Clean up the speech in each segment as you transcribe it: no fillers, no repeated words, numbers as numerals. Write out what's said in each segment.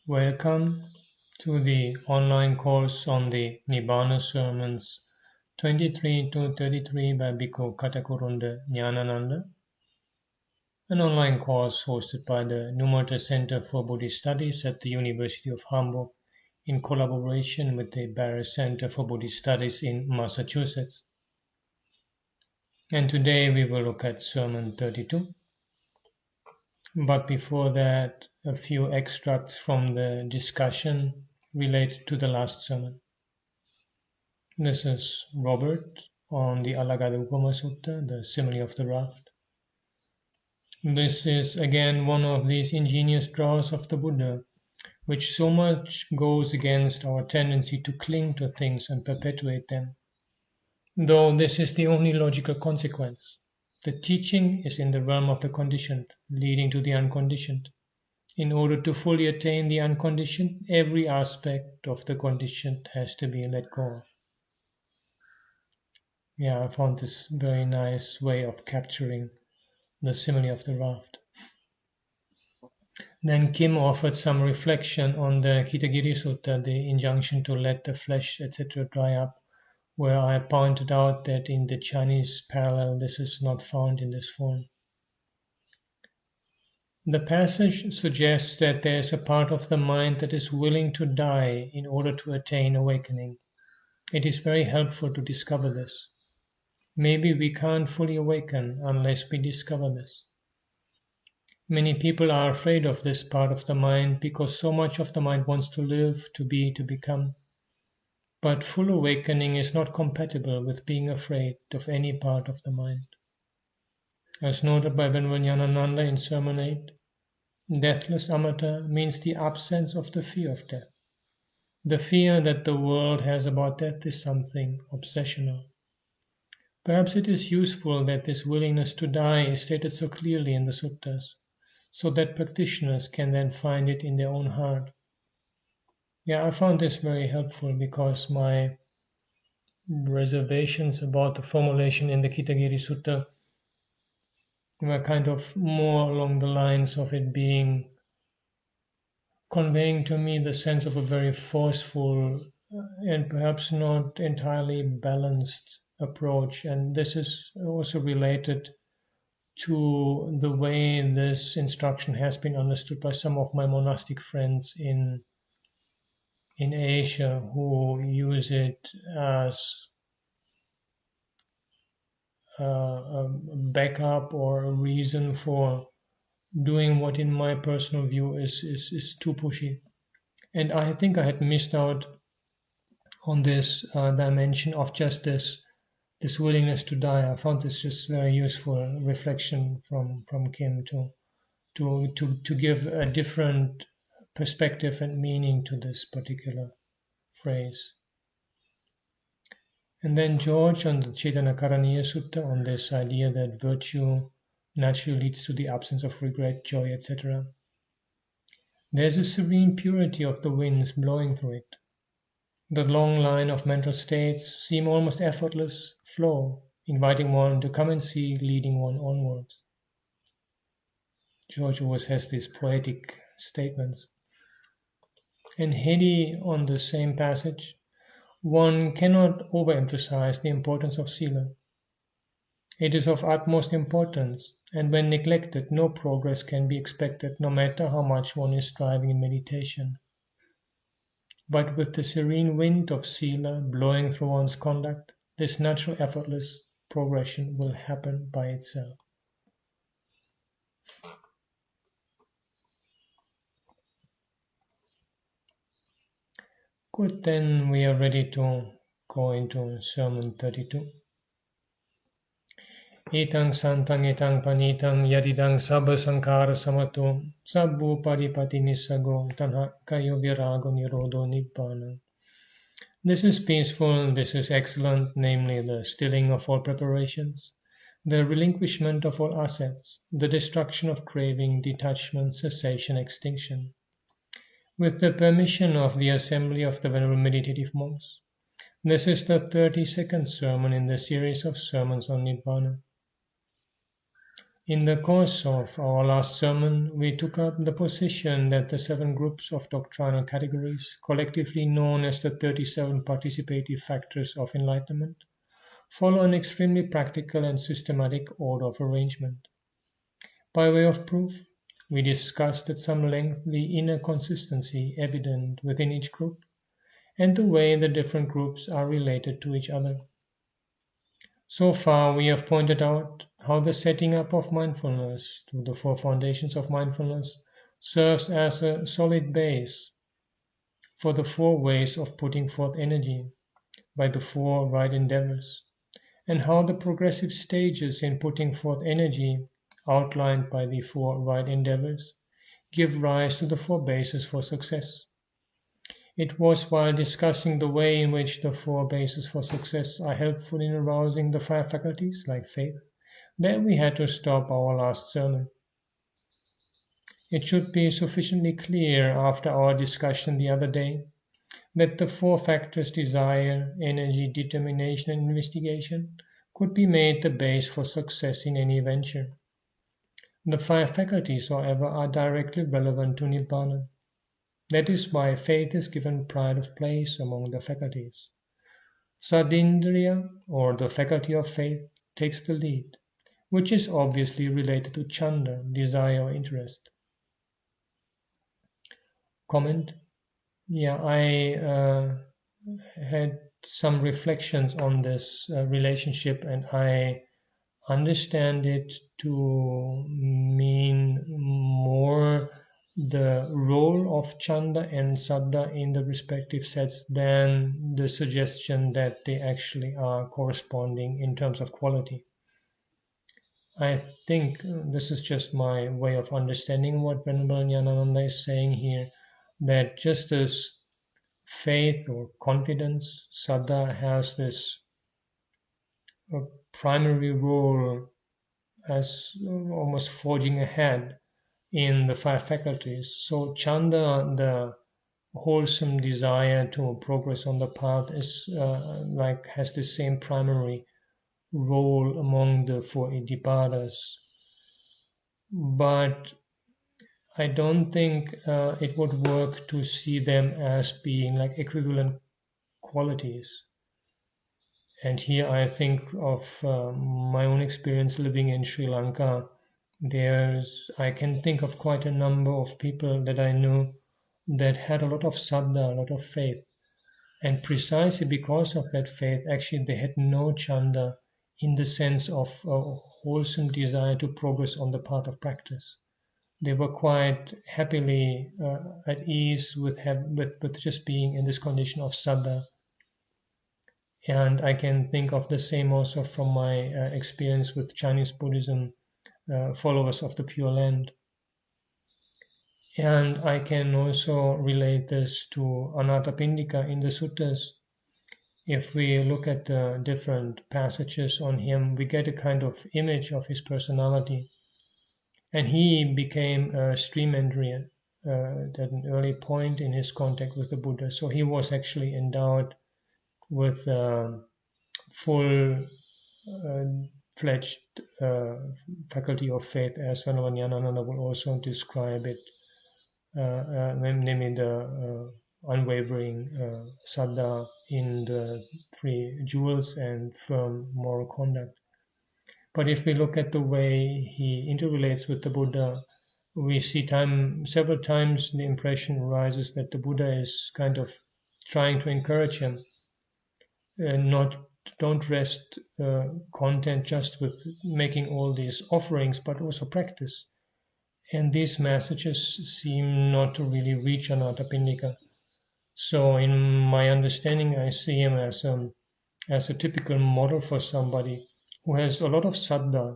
Welcome to the online course on the Nibbāna Sermons 23 to 33 by Bhikkhu Ñāṇananda, an online course hosted by the Numata Center for Buddhist Studies at the University of Hamburg in collaboration with the Barre Center for Buddhist Studies in Massachusetts. And today we will look at Sermon 32. But before that, a few extracts from the discussion related to the last sermon. This is Robert on the Alagada Upama Sutta, the simile of the raft. This is again one of these ingenious draws of the Buddha, which so much goes against our tendency to cling to things and perpetuate them. Though this is the only logical consequence. The teaching is in the realm of the conditioned, leading to the unconditioned. In order to fully attain the unconditioned, every aspect of the conditioned has to be let go of. Yeah, I found this very nice way of capturing the simile of the raft. Then Kim offered some reflection on the Kitagiri Sutta, the injunction to let the flesh, etc. dry up, where I pointed out that in the Chinese parallel this is not found in this form. The passage suggests that there is a part of the mind that is willing to die in order to attain awakening. It is very helpful to discover this. Maybe we can't fully awaken unless we discover this. Many people are afraid of this part of the mind because so much of the mind wants to live, to be, to become. But full awakening is not compatible with being afraid of any part of the mind. As noted by Bhikkhu Ñāṇananda in Sermon 8, deathless Amata means the absence of the fear of death. The fear that the world has about death is something obsessional. Perhaps it is useful that this willingness to die is stated so clearly in the suttas, so that practitioners can then find it in their own heart. Yeah, I found this very helpful because my reservations about the formulation in the Kitagiri Sutta were kind of more along the lines of it being conveying to me the sense of a very forceful and perhaps not entirely balanced approach. And this is also related to the way this instruction has been understood by some of my monastic friends in Asia, who use it as a backup or a reason for doing what in my personal view is too pushy. And I think I had missed out on this dimension of just this willingness to die. I found this just very useful reflection from Kim to give a different perspective and meaning to this particular phrase. And then George on the Cetanakaraniya Sutta on this idea that virtue naturally leads to the absence of regret, joy, etc. There's a serene purity of the winds blowing through it. The long line of mental states seem almost effortless flow, inviting one to come and see, leading one onwards. George always has these poetic statements. And Hedi on the same passage, one cannot overemphasize the importance of sila. It is of utmost importance, and when neglected, no progress can be expected, no matter how much one is striving in meditation. But with the serene wind of sila blowing through one's conduct, this natural effortless progression will happen by itself. Good, then we are ready to go into Sermon 32. Etang santang etang panitang yadidang sabba sankhara samato sabbu paripati nisago tanha kayo virago nirodo nibbana. This is peaceful, this is excellent, namely the stilling of all preparations, the relinquishment of all assets, the destruction of craving, detachment, cessation, extinction. With the permission of the assembly of the Venerable Meditative Monks, this is the 32nd sermon in the series of sermons on Nibbana. In the course of our last sermon, we took up the position that the 7 groups of doctrinal categories, collectively known as the 37 participative factors of enlightenment, follow an extremely practical and systematic order of arrangement. By way of proof, we discussed at some length the inner consistency evident within each group and the way the different groups are related to each other. So far, we have pointed out how the setting up of mindfulness to the 4 foundations of mindfulness serves as a solid base for the 4 ways of putting forth energy by the 4 right endeavors, and how the progressive stages in putting forth energy outlined by the 4 right endeavors give rise to the 4 bases for success. It was while discussing the way in which the 4 bases for success are helpful in arousing the 5 faculties, like faith, that we had to stop our last sermon. It should be sufficiently clear after our discussion the other day that the 4 factors desire, energy, determination, and investigation could be made the base for success in any venture. The 5 faculties, however, are directly relevant to Nibbana. That is why faith is given pride of place among the faculties. Sadindriya, or the faculty of faith, takes the lead, which is obviously related to chanda, desire or interest. Comment? Yeah, I had some reflections on this relationship, and I understand it to mean more the role of chanda and saddha in the respective sets than the suggestion that they actually are corresponding in terms of quality. I think this is just my way of understanding what Venerable Ñāṇananda is saying here, that just as faith or confidence, saddha, has this primary role as almost forging ahead in the 5 faculties. So chanda, the wholesome desire to progress on the path, is has the same primary role among the 4 iddhipadas. But I don't think it would work to see them as being like equivalent qualities. And here I think of my own experience living in Sri Lanka. I can think of quite a number of people that I knew that had a lot of saddha, a lot of faith. And precisely because of that faith, actually they had no chanda in the sense of a wholesome desire to progress on the path of practice. They were quite happily at ease with just being in this condition of saddha. And I can think of the same also from my experience with Chinese Buddhism, followers of the Pure Land. And I can also relate this to Anathapindika in the suttas. If we look at the different passages on him, we get a kind of image of his personality. And he became a stream Mandriya at an early point in his contact with the Buddha. So he was actually endowed with full-fledged faculty of faith, as Venerable Ñāṇananda will also describe it, namely the unwavering saddha in the 3 jewels and firm moral conduct. But if we look at the way he interrelates with the Buddha, we see several times the impression arises that the Buddha is kind of trying to encourage him, don't rest content just with making all these offerings, but also practice. And these messages seem not to really reach Anathapindika. So in my understanding, I see him as a typical model for somebody who has a lot of saddha,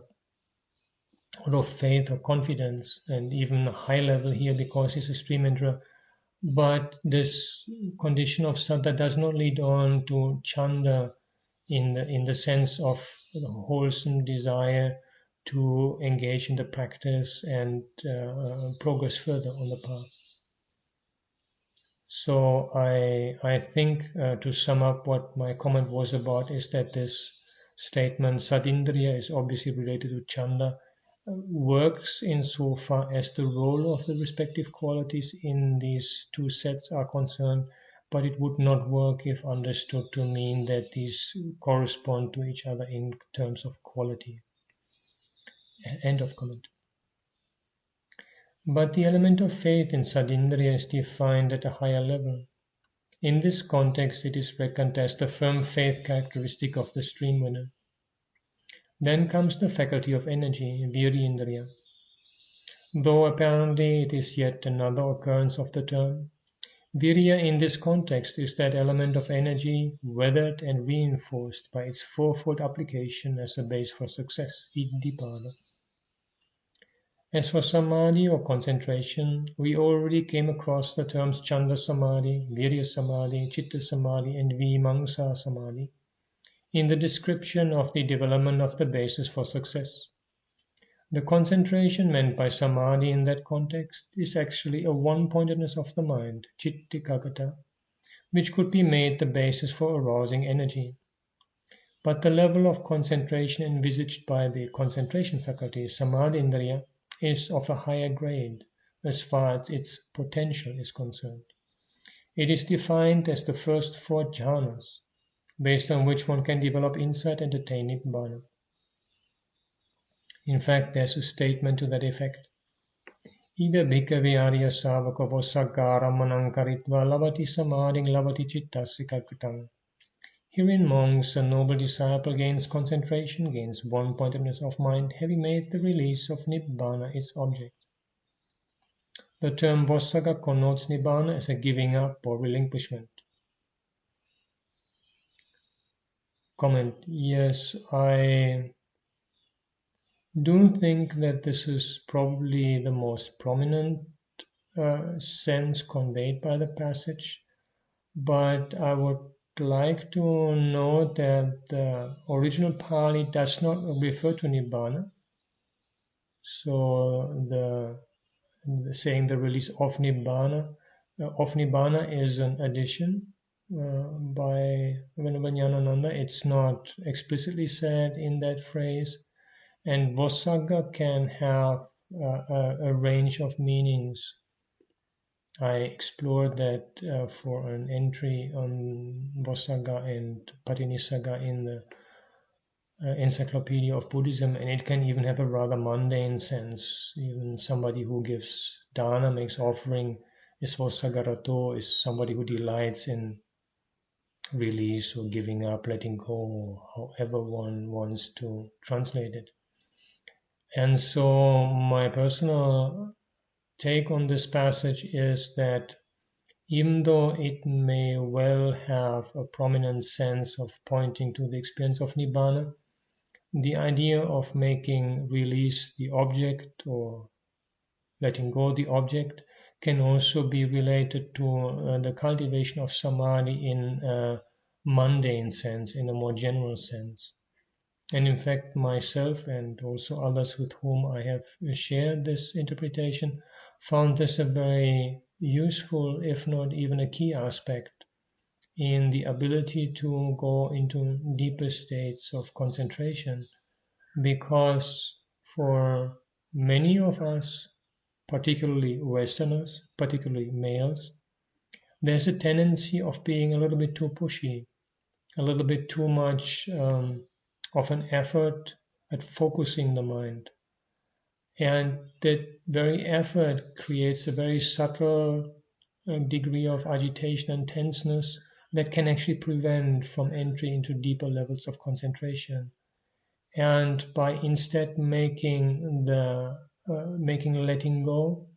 a lot of faith or confidence, and even a high level here because he's a stream enterer. But this condition of saddha does not lead on to chanda in the sense of the wholesome desire to engage in the practice and progress further on the path. So I think to sum up what my comment was about is that this statement Sadindriya is obviously related to chanda. works insofar as the role of the respective qualities in these two sets are concerned, but it would not work if understood to mean that these correspond to each other in terms of quality. End of comment. But the element of faith in Sadindriya is defined at a higher level. In this context, it is reckoned as the firm faith characteristic of the stream winner. Then comes the faculty of energy, Virindriya. Though apparently it is yet another occurrence of the term, Virya in this context is that element of energy weathered and reinforced by its fourfold application as a base for success, Nibbāna. As for samadhi or concentration, we already came across the terms Chanda Samadhi, Virya Samadhi, Chitta Samadhi, and Vimamsa Samadhi in the description of the development of the basis for success. The concentration meant by samadhi in that context is actually a one-pointedness of the mind, Chittikagata, which could be made the basis for arousing energy. But the level of concentration envisaged by the concentration faculty, Samadhindriya, is of a higher grade as far as its potential is concerned. It is defined as the first four jhanas, based on which one can develop insight and attain Nibbāna. In fact, there's a statement to that effect. Ida bhikkhave arya savaka vosagara manankaritva lavati samadhin lavati chittasikakutam. Herein monks, a noble disciple gains concentration, gains one-pointedness of mind, having made the release of Nibbāna its object. The term Vossaga connotes Nibbāna as a giving up or relinquishment. Comment. Yes, I do think that this is probably the most prominent sense conveyed by the passage, but I would like to note that the original Pali does not refer to Nibbāna. So saying the release of Nibbāna is an addition by Bhikkhu Ñāṇananda. It's not explicitly said in that phrase. And Vossaga can have a range of meanings. I explored that for an entry on Vossaga and Patinissaga in the Encyclopedia of Buddhism, and it can even have a rather mundane sense. Even somebody who gives dana, makes offering, is Vossagarato, is somebody who delights in release or giving up, letting go, or however one wants to translate it. And so my personal take on this passage is that even though it may well have a prominent sense of pointing to the experience of Nibbāna, the idea of making release the object or letting go the object can also be related to the cultivation of samadhi in a mundane sense, in a more general sense. And in fact, myself and also others with whom I have shared this interpretation found this a very useful, if not even a key aspect in the ability to go into deeper states of concentration, because for many of us, particularly Westerners, particularly males, there's a tendency of being a little bit too pushy, a little bit too much of an effort at focusing the mind. And that very effort creates a very subtle degree of agitation and tenseness that can actually prevent from entry into deeper levels of concentration. And by instead making letting go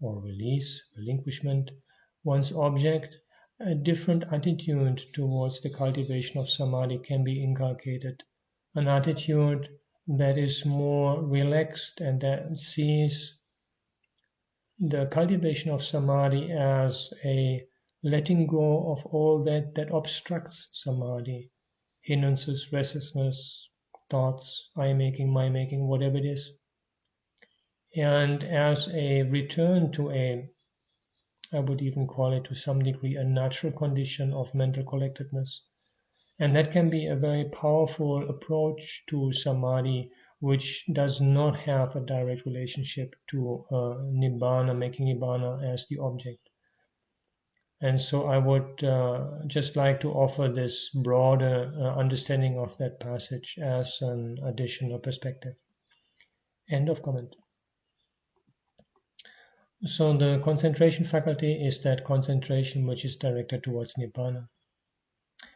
or release, relinquishment, one's object, a different attitude towards the cultivation of samadhi can be inculcated. An attitude that is more relaxed and that sees the cultivation of samadhi as a letting go of all that obstructs samadhi, hindrances, restlessness, thoughts, I-making, my-making, whatever it is. And as a return to I would even call it to some degree, a natural condition of mental collectedness. And that can be a very powerful approach to samadhi which does not have a direct relationship to Nibbāna, making Nibbāna as the object. And so I would just like to offer this broader understanding of that passage as an additional perspective. End of comment. So the concentration faculty is that concentration which is directed towards Nibbāna.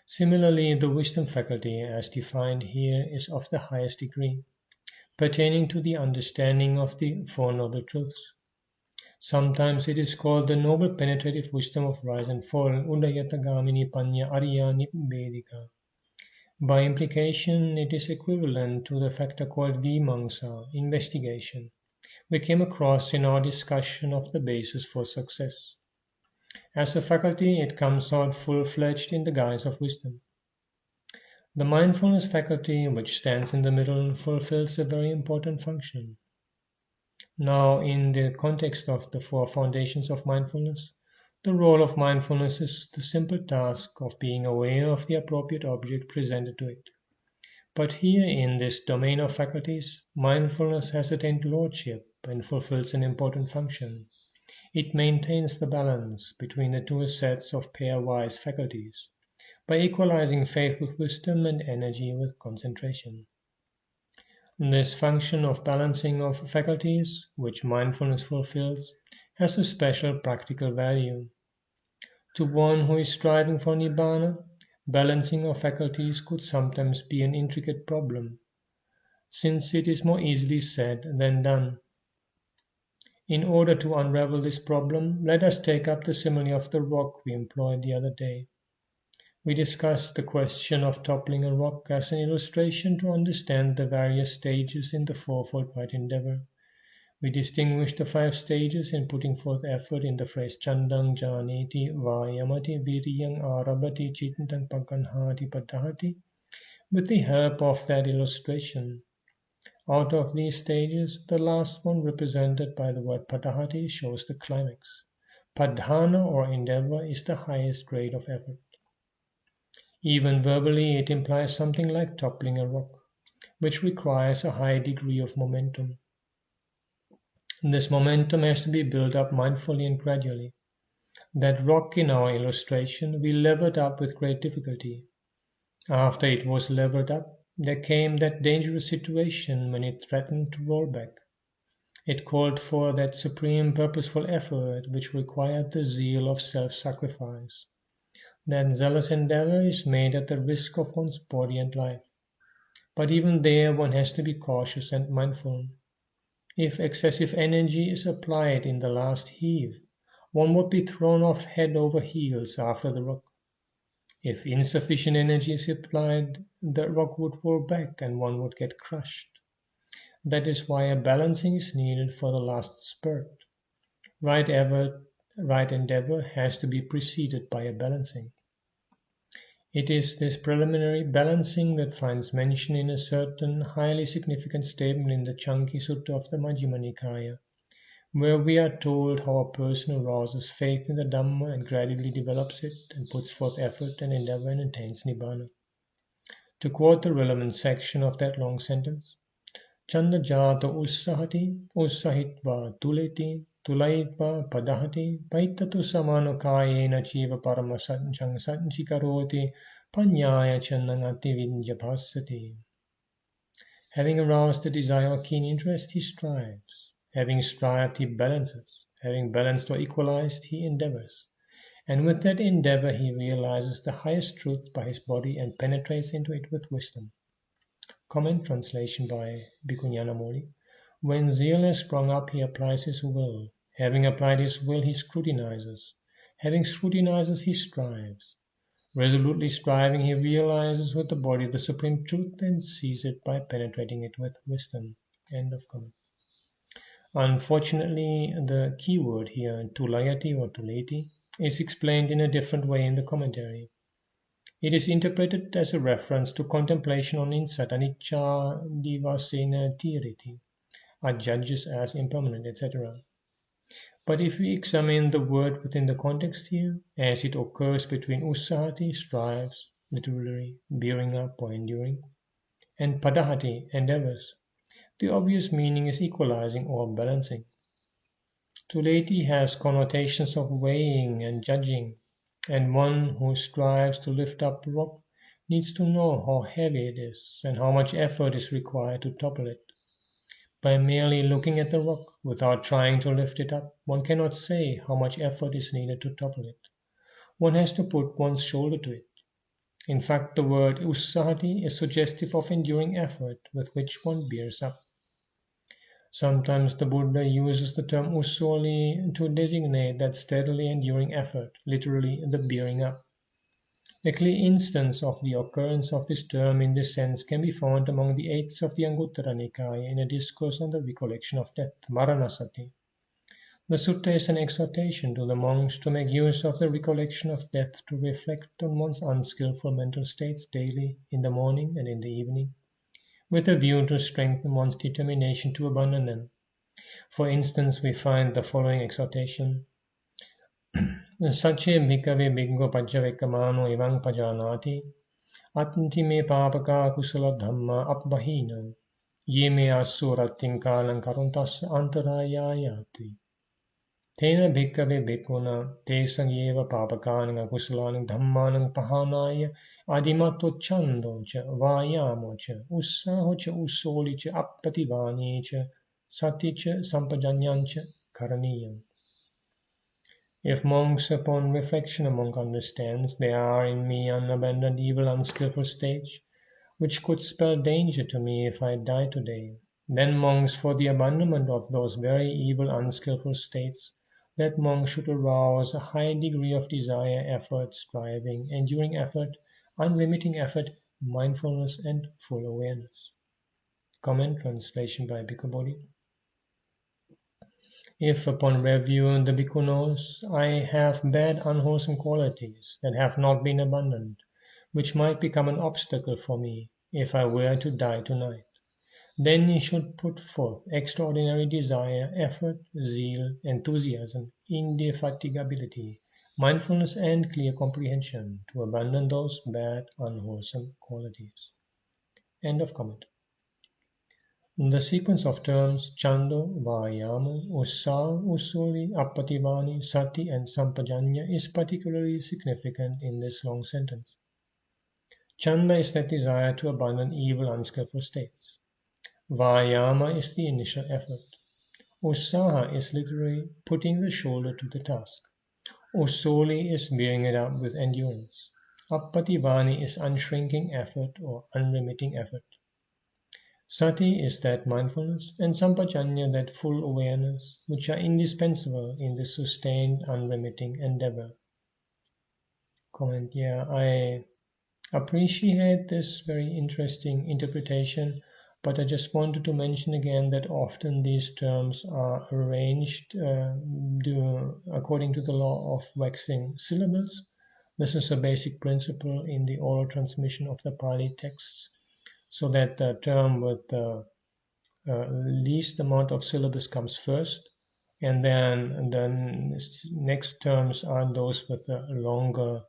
Similarly, the wisdom faculty, as defined here, is of the highest degree, pertaining to the understanding of the Four Noble Truths. Sometimes it is called the noble penetrative wisdom of rise and fall, Udayatagamini Panya Arya Nibbedika. By implication, it is equivalent to the factor called Vimamsa, investigation, we came across in our discussion of the basis for success. As a faculty, it comes out full-fledged in the guise of wisdom. The mindfulness faculty, which stands in the middle, fulfills a very important function. Now, in the context of the four foundations of mindfulness, the role of mindfulness is the simple task of being aware of the appropriate object presented to it. But here, in this domain of faculties, mindfulness has attained lordship and fulfills an important function. It maintains the balance between the two sets of pairwise faculties by equalizing faith with wisdom and energy with concentration. This function of balancing of faculties, which mindfulness fulfills, has a special practical value. To one who is striving for Nibbāna, balancing of faculties could sometimes be an intricate problem, since it is more easily said than done. In order to unravel this problem, let us take up the simile of the rock we employed the other day. We discussed the question of toppling a rock as an illustration to understand the various stages in the fourfold right endeavor. We distinguished the 5 stages in putting forth effort in the phrase Chandang Janeti Vayamati Viriyang Arabati Chitantang Paganhati Padahati with the help of that illustration. Out of these stages, the last one, represented by the word Padahati, shows the climax. Padhana, or endeavor, is the highest grade of effort. Even verbally, it implies something like toppling a rock, which requires a high degree of momentum. This momentum has to be built up mindfully and gradually. That rock in our illustration we levered up with great difficulty. After it was levered up, there came that dangerous situation when it threatened to roll back. It called for that supreme purposeful effort which required the zeal of self-sacrifice. That zealous endeavor is made at the risk of one's body and life. But even there one has to be cautious and mindful. If excessive energy is applied in the last heave, one would be thrown off head over heels after the rock. If insufficient energy is applied, the rock would roll back and one would get crushed. That is why a balancing is needed for the last spurt. Right endeavor has to be preceded by a balancing. It is this preliminary balancing that finds mention in a certain highly significant statement in the Chanki Sutta of the Majjhima Nikaya, where we are told how a person arouses faith in the Dhamma and gradually develops it and puts forth effort and endeavor and attains Nibbāna. To quote the relevant section of that long sentence, Chanda jata ussahati ussahitva tuleti tulayitva padahati paitatu samano kayena chiva parama sanchang sanchikaroti panyaya chandangati vinjabhasati. Having aroused the desire or keen interest, he strives. Having strived, he balances. Having balanced or equalized, he endeavors. And with that endeavor, he realizes the highest truth by his body and penetrates into it with wisdom. Comment translation by Bhikkhu Ñāṇananda. When zeal has sprung up, he applies his will. Having applied his will, he scrutinizes. Having scrutinizes, he strives. Resolutely striving, he realizes with the body the supreme truth and sees it by penetrating it with wisdom. End of comment. Unfortunately, the key word here, tulayati or tuleti, is explained in a different way in the commentary. It is interpreted as a reference to contemplation on insat, anicca divasena tiriti, are judges as impermanent, etc. But if we examine the word within the context here, as it occurs between ussahati, strives, literally bearing up or enduring, and padahati, endeavors, The obvious meaning is equalizing or balancing. Tuleti has connotations of weighing and judging, and one who strives to lift up a rock needs to know how heavy it is and how much effort is required to topple it. By merely looking at the rock without trying to lift it up, one cannot say how much effort is needed to topple it. One has to put one's shoulder to it. In fact, the word ussahati is suggestive of enduring effort with which one bears up. Sometimes the Buddha uses the term usoli to designate that steadily enduring effort, literally the bearing up. A clear instance of the occurrence of this term in this sense can be found among the eights of the Anguttara Nikaya in a discourse on the recollection of death, Maranasati. The sutta is an exhortation to the monks to make use of the recollection of death to reflect on one's unskillful mental states daily, in the morning and in the evening, with a view to strengthen one's determination to abandon them. For instance, we find the following exhortation. Sache bhikkhave bhikkhu pajjavekamano evang pajanati attime papaka kusala dhamma appahina ye me asuratin kalang karuntas antarayayati. Tena bhikkave bhikkhuna te sangyeva papakānanga kusalāni dhammanang pahanāya adimato chando ca vāyamo ca ussāho ca usoli ca appativāni ca sati ca sampajanyam ca karaniyam. If monks upon reflection a monk understands there are in me unabandoned evil unskillful states which could spell danger to me if I die today, then monks for the abandonment of those very evil unskillful states, that monk should arouse a high degree of desire, effort, striving, enduring effort, unremitting effort, mindfulness, and full awareness. Comment, translation by Bhikkhu Bodhi. If upon review the Bhikkhu knows I have bad unwholesome qualities that have not been abandoned, which might become an obstacle for me if I were to die tonight, then he should put forth extraordinary desire, effort, zeal, enthusiasm, indefatigability, mindfulness, and clear comprehension to abandon those bad, unwholesome qualities. End of comment. The sequence of terms Chando, Vayamo, Ussā, Usuli, Appativani, Sati, and Sampajanya is particularly significant in this long sentence. Chanda is that desire to abandon evil, unskillful states. Vayama is the initial effort. Usaha is literally putting the shoulder to the task. Usoli is bearing it up with endurance. Appativani is unshrinking effort or unremitting effort. Sati is that mindfulness, and Sampajanya that full awareness, which are indispensable in this sustained, unremitting endeavor. Comment, I appreciate this very interesting interpretation, but I just wanted to mention again that often these terms are arranged according to the law of waxing syllables. This is a basic principle in the oral transmission of the Pali texts, so that the term with the least amount of syllables comes first, and then the next terms are those with the longer,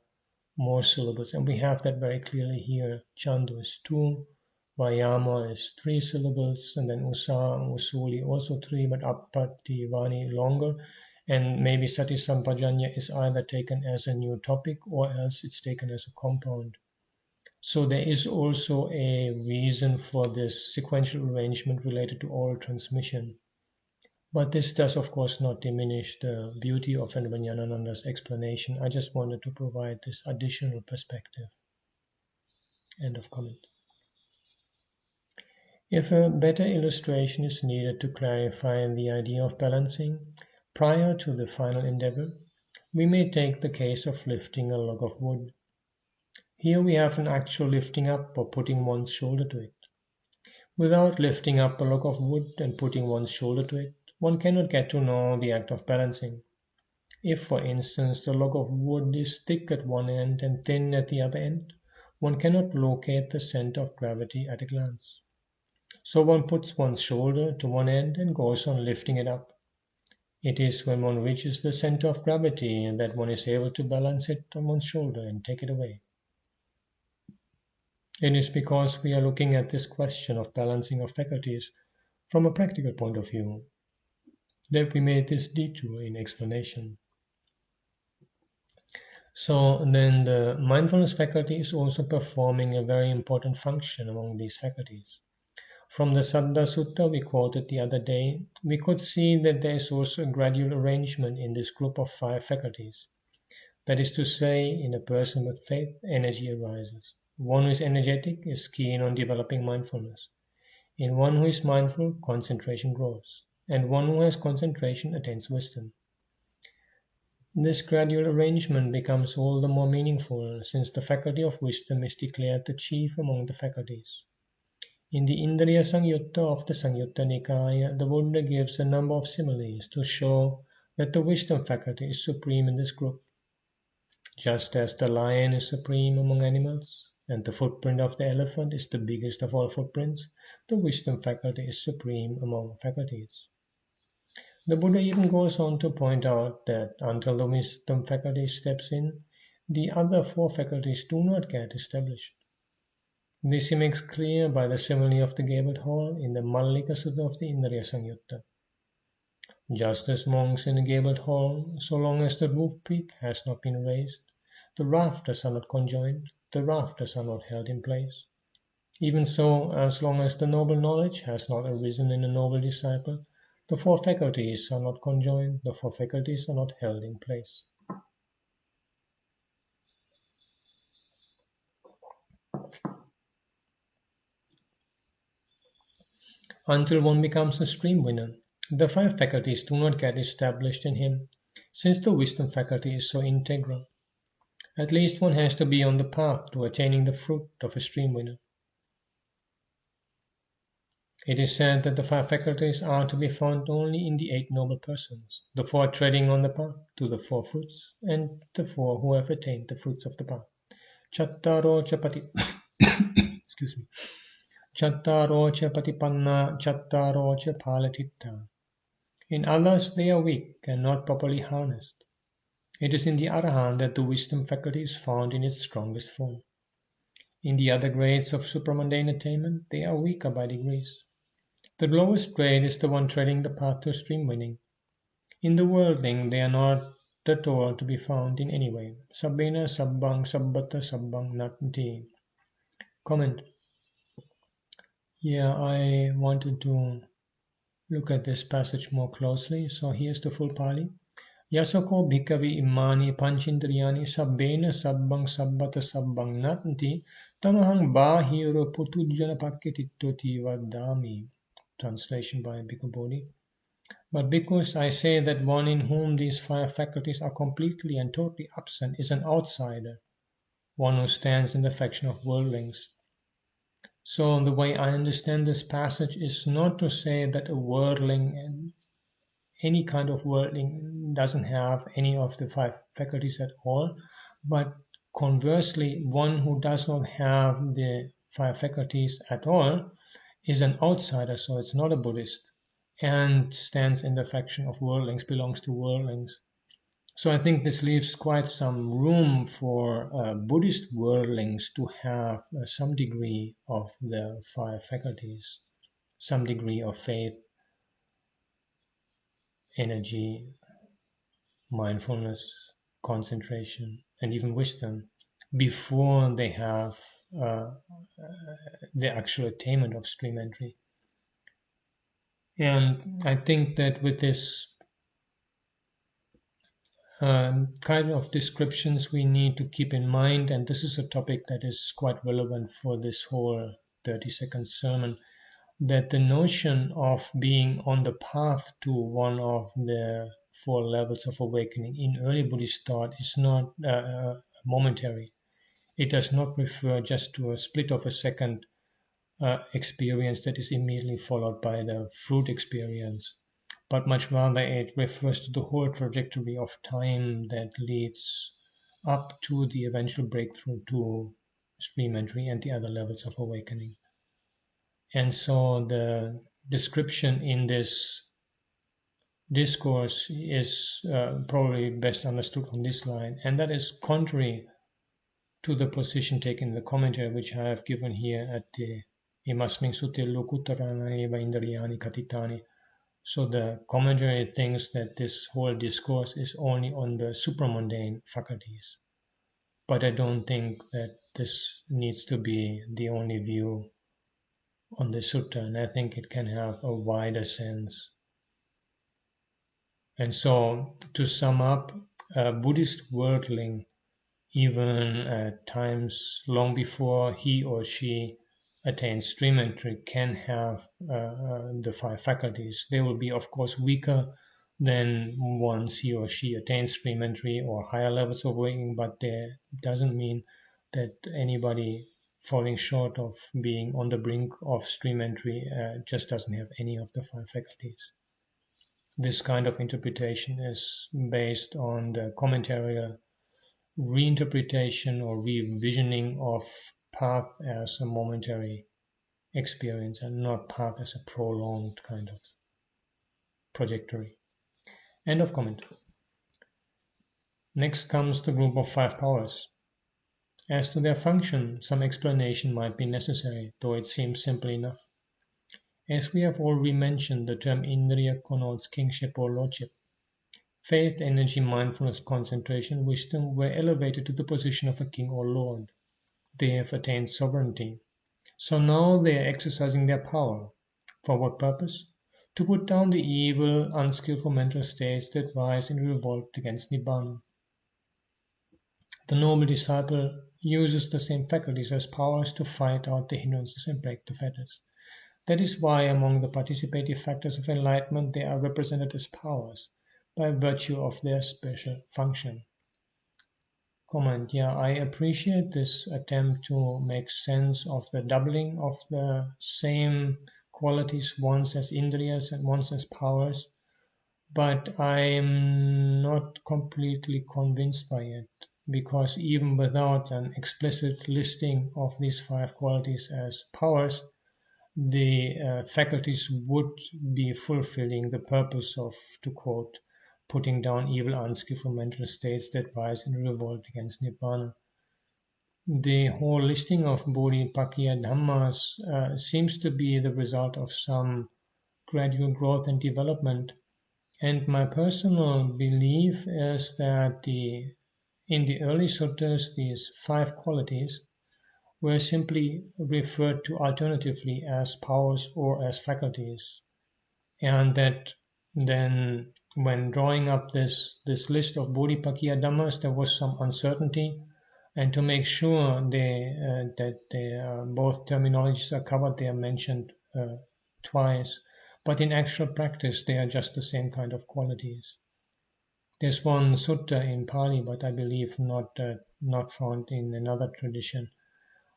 more syllables. And we have that very clearly here. Chando is 2, Vayama is 3 syllables, and then Usa and Usuli also 3, but Appativani longer. And maybe Sati Sampajanya is either taken as a new topic or else it's taken as a compound. So there is also a reason for this sequential arrangement related to oral transmission. But this does, of course, not diminish the beauty of Bhikkhu Ñāṇananda's explanation. I just wanted to provide this additional perspective. End of comment. If a better illustration is needed to clarify the idea of balancing prior to the final endeavor, we may take the case of lifting a log of wood. Here we have an actual lifting up or putting one's shoulder to it. Without lifting up a log of wood and putting one's shoulder to it, one cannot get to know the act of balancing. If, for instance, the log of wood is thick at one end and thin at the other end, one cannot locate the center of gravity at a glance. So one puts one's shoulder to one end and goes on lifting it up. It is when one reaches the center of gravity that one is able to balance it on one's shoulder and take it away. It is because we are looking at this question of balancing of faculties from a practical point of view that we made this detour in explanation. So then the mindfulness faculty is also performing a very important function among these faculties. From the Saddha Sutta we quoted the other day, we could see that there is also a gradual arrangement in this group of 5 faculties. That is to say, in a person with faith, energy arises. One who is energetic is keen on developing mindfulness. In one who is mindful, concentration grows. And one who has concentration attains wisdom. This gradual arrangement becomes all the more meaningful since the faculty of wisdom is declared the chief among the faculties. In the Indriya Samyutta of the Samyutta Nikaya, the Buddha gives a number of similes to show that the wisdom faculty is supreme in this group. Just as the lion is supreme among animals, and the footprint of the elephant is the biggest of all footprints, the wisdom faculty is supreme among faculties. The Buddha even goes on to point out that until the wisdom faculty steps in, the other 4 faculties do not get established. This he makes clear by the simile of the gabled hall in the Mallika Sutta of the Indriya Samyutta. Just as monks in a gabled hall, so long as the roof peak has not been raised, the rafters are not conjoined, the rafters are not held in place. Even so, as long as the noble knowledge has not arisen in a noble disciple, the 4 faculties are not conjoined, the 4 faculties are not held in place. Until one becomes a stream winner, the 5 faculties do not get established in him, since the wisdom faculty is so integral. At least one has to be on the path to attaining the fruit of a stream winner. It is said that the 5 faculties are to be found only in the 8 noble persons, the 4 treading on the path to the 4 fruits, and the 4 who have attained the fruits of the path. Chattaro cha excuse me. Chattaro cha patipanna, chattaro cha palatitta. In others they are weak and not properly harnessed. It is in the Arahant that the wisdom faculty is found in its strongest form. In the other grades of supramundane attainment, they are weaker by degrees. The lowest grade is the one treading the path to stream winning. In the worldling, they are not at all to be found in any way. Sabbena sabbang sabbata sabbang natnti. Comment. Yeah, I wanted to look at this passage more closely, so here's the full Pali. Yasako bhikkavi imani panchindriyani sabbena sabbang sabbata sabbang natnti tamahang bahiro putujjana pakketittoti vadami. Translation by Bhikkhu Bodhi. But because I say that one in whom these 5 faculties are completely and totally absent is an outsider, one who stands in the faction of worldlings. So the way I understand this passage is not to say that a worldling, any kind of worldling, doesn't have any of the 5 faculties at all, but conversely, one who does not have the 5 faculties at all is an outsider, so it's not a Buddhist, and stands in the faction of worldlings, belongs to worldlings. So I think this leaves quite some room for Buddhist worldlings to have some degree of the 5 faculties, some degree of faith, energy, mindfulness, concentration, and even wisdom before they have the actual attainment of stream entry. And I think that with this kind of descriptions we need to keep in mind, and this is a topic that is quite relevant for this whole 30-second sermon, that the notion of being on the path to one of the 4 levels of awakening in early Buddhist thought is not momentary. It does not refer just to a split of a second experience that is immediately followed by the fruit experience, but much rather it refers to the whole trajectory of time that leads up to the eventual breakthrough to stream entry and the other levels of awakening. And so the description in this discourse is probably best understood on this line, and that is contrary to the position taken in the commentary which I have given here at the Imasmin sute lokutarana eva indriyani katitani. So the commentary thinks that this whole discourse is only on the supramundane faculties. But I don't think that this needs to be the only view on the sutta, and I think it can have a wider sense. And so, to sum up, a Buddhist worldling, even at times long before he or she attains stream entry, can have the 5 faculties. They will be, of course, weaker than once he or she attains stream entry or higher levels of awakening, but that doesn't mean that anybody falling short of being on the brink of stream entry just doesn't have any of the 5 faculties. This kind of interpretation is based on the commentarial reinterpretation or revisioning of path as a momentary experience and not path as a prolonged kind of trajectory. End of comment. Next comes the group of 5 powers. As to their function, some explanation might be necessary, though it seems simple enough. As we have already mentioned, the term Indriya connotes kingship or lordship. Faith, energy, mindfulness, concentration, wisdom were elevated to the position of a king or lord. They have attained sovereignty. So now they are exercising their power. For what purpose? To put down the evil, unskillful mental states that rise in revolt against Nibbāna. The noble disciple uses the same faculties as powers to fight out the hindrances and break the fetters. That is why among the participative factors of enlightenment they are represented as powers, by virtue of their special function. Comment. Yeah, I appreciate this attempt to make sense of the doubling of the same qualities, once as indriyas and once as powers, but I am not completely convinced by it, because even without an explicit listing of these 5 qualities as powers, the faculties would be fulfilling the purpose of, to quote, putting down evil, unskillful mental states that rise in revolt against Nibbāna. The whole listing of Bodhipakkhya Dhammas seems to be the result of some gradual growth and development, and my personal belief is that in the early suttas, these 5 qualities were simply referred to alternatively as powers or as faculties, and that then when drawing up this list of Bodhipakkhya Dhammas, there was some uncertainty, and to make sure that both terminologies are covered, they are mentioned twice, but in actual practice they are just the same kind of qualities. There's one sutta in Pali, but I believe not found in another tradition,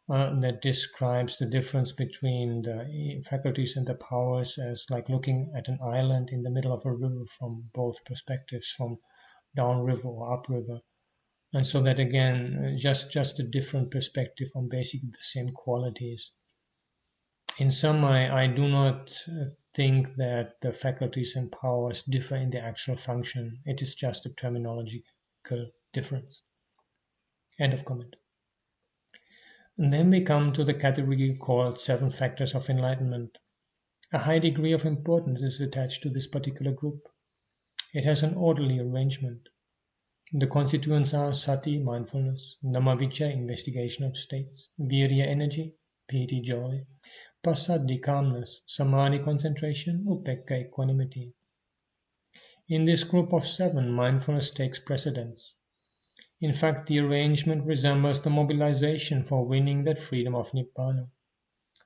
that describes the difference between the faculties and the powers as like looking at an island in the middle of a river from both perspectives, from downriver or upriver. And so that again, just a different perspective on basically the same qualities. In sum, I do not think that the faculties and powers differ in the actual function. It is just a terminological difference. End of comment. And then we come to the category called 7 factors of enlightenment. A high degree of importance is attached to this particular group. It has an orderly arrangement. The constituents are sati, mindfulness, dhamma-vicaya, investigation of states, virya, energy, piti, joy, passaddhi, calmness, samadhi, concentration, upekkha, equanimity. In this group of 7, mindfulness takes precedence. In fact, the arrangement resembles the mobilization for winning that freedom of Nibbāna.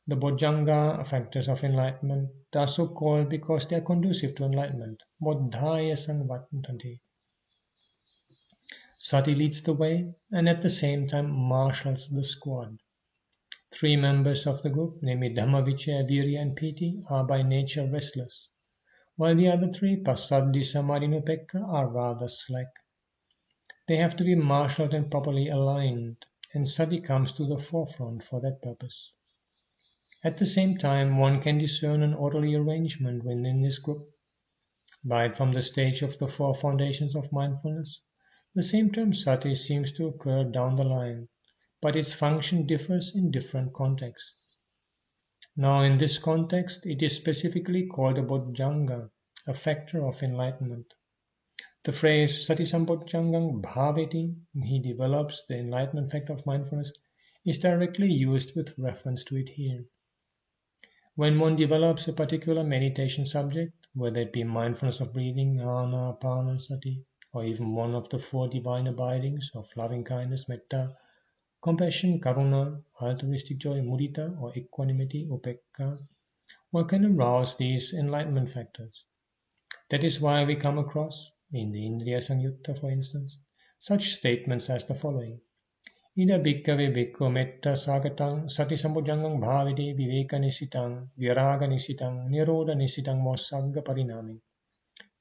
The Bojjhanga, factors of enlightenment, are so called because they are conducive to enlightenment. Bodhāya samvattanti. Sati leads the way and at the same time marshals the squad. 3 members of the group, namely dhamma-vicaya, virya and piti, are by nature restless, while the other 3, passaddhi, samadhi and upekkha, are rather slack. They have to be marshaled and properly aligned, and sati comes to the forefront for that purpose. At the same time, one can discern an orderly arrangement within this group. Right from the stage of the 4 foundations of mindfulness, the same term sati seems to occur down the line, but its function differs in different contexts. Now in this context, it is specifically called a Bojjhanga, a factor of enlightenment. The phrase Sati Sambojjhangang Bhaveti, he develops the enlightenment factor of mindfulness, is directly used with reference to it here. When one develops a particular meditation subject, whether it be mindfulness of breathing, Anapanasati, or even one of the 4 divine abidings of loving kindness, metta, compassion, karuna, altruistic joy, mudita, or equanimity, upekkha, one can arouse these enlightenment factors. That is why we come across, in the Indriya Samyutta for instance, such statements as the following. Ida bhikkave bhikkhu metta sagatang sati sambojjhangang bhaviti viveka nisitang viraga nisitang nirodha nisitang mossagga parinami.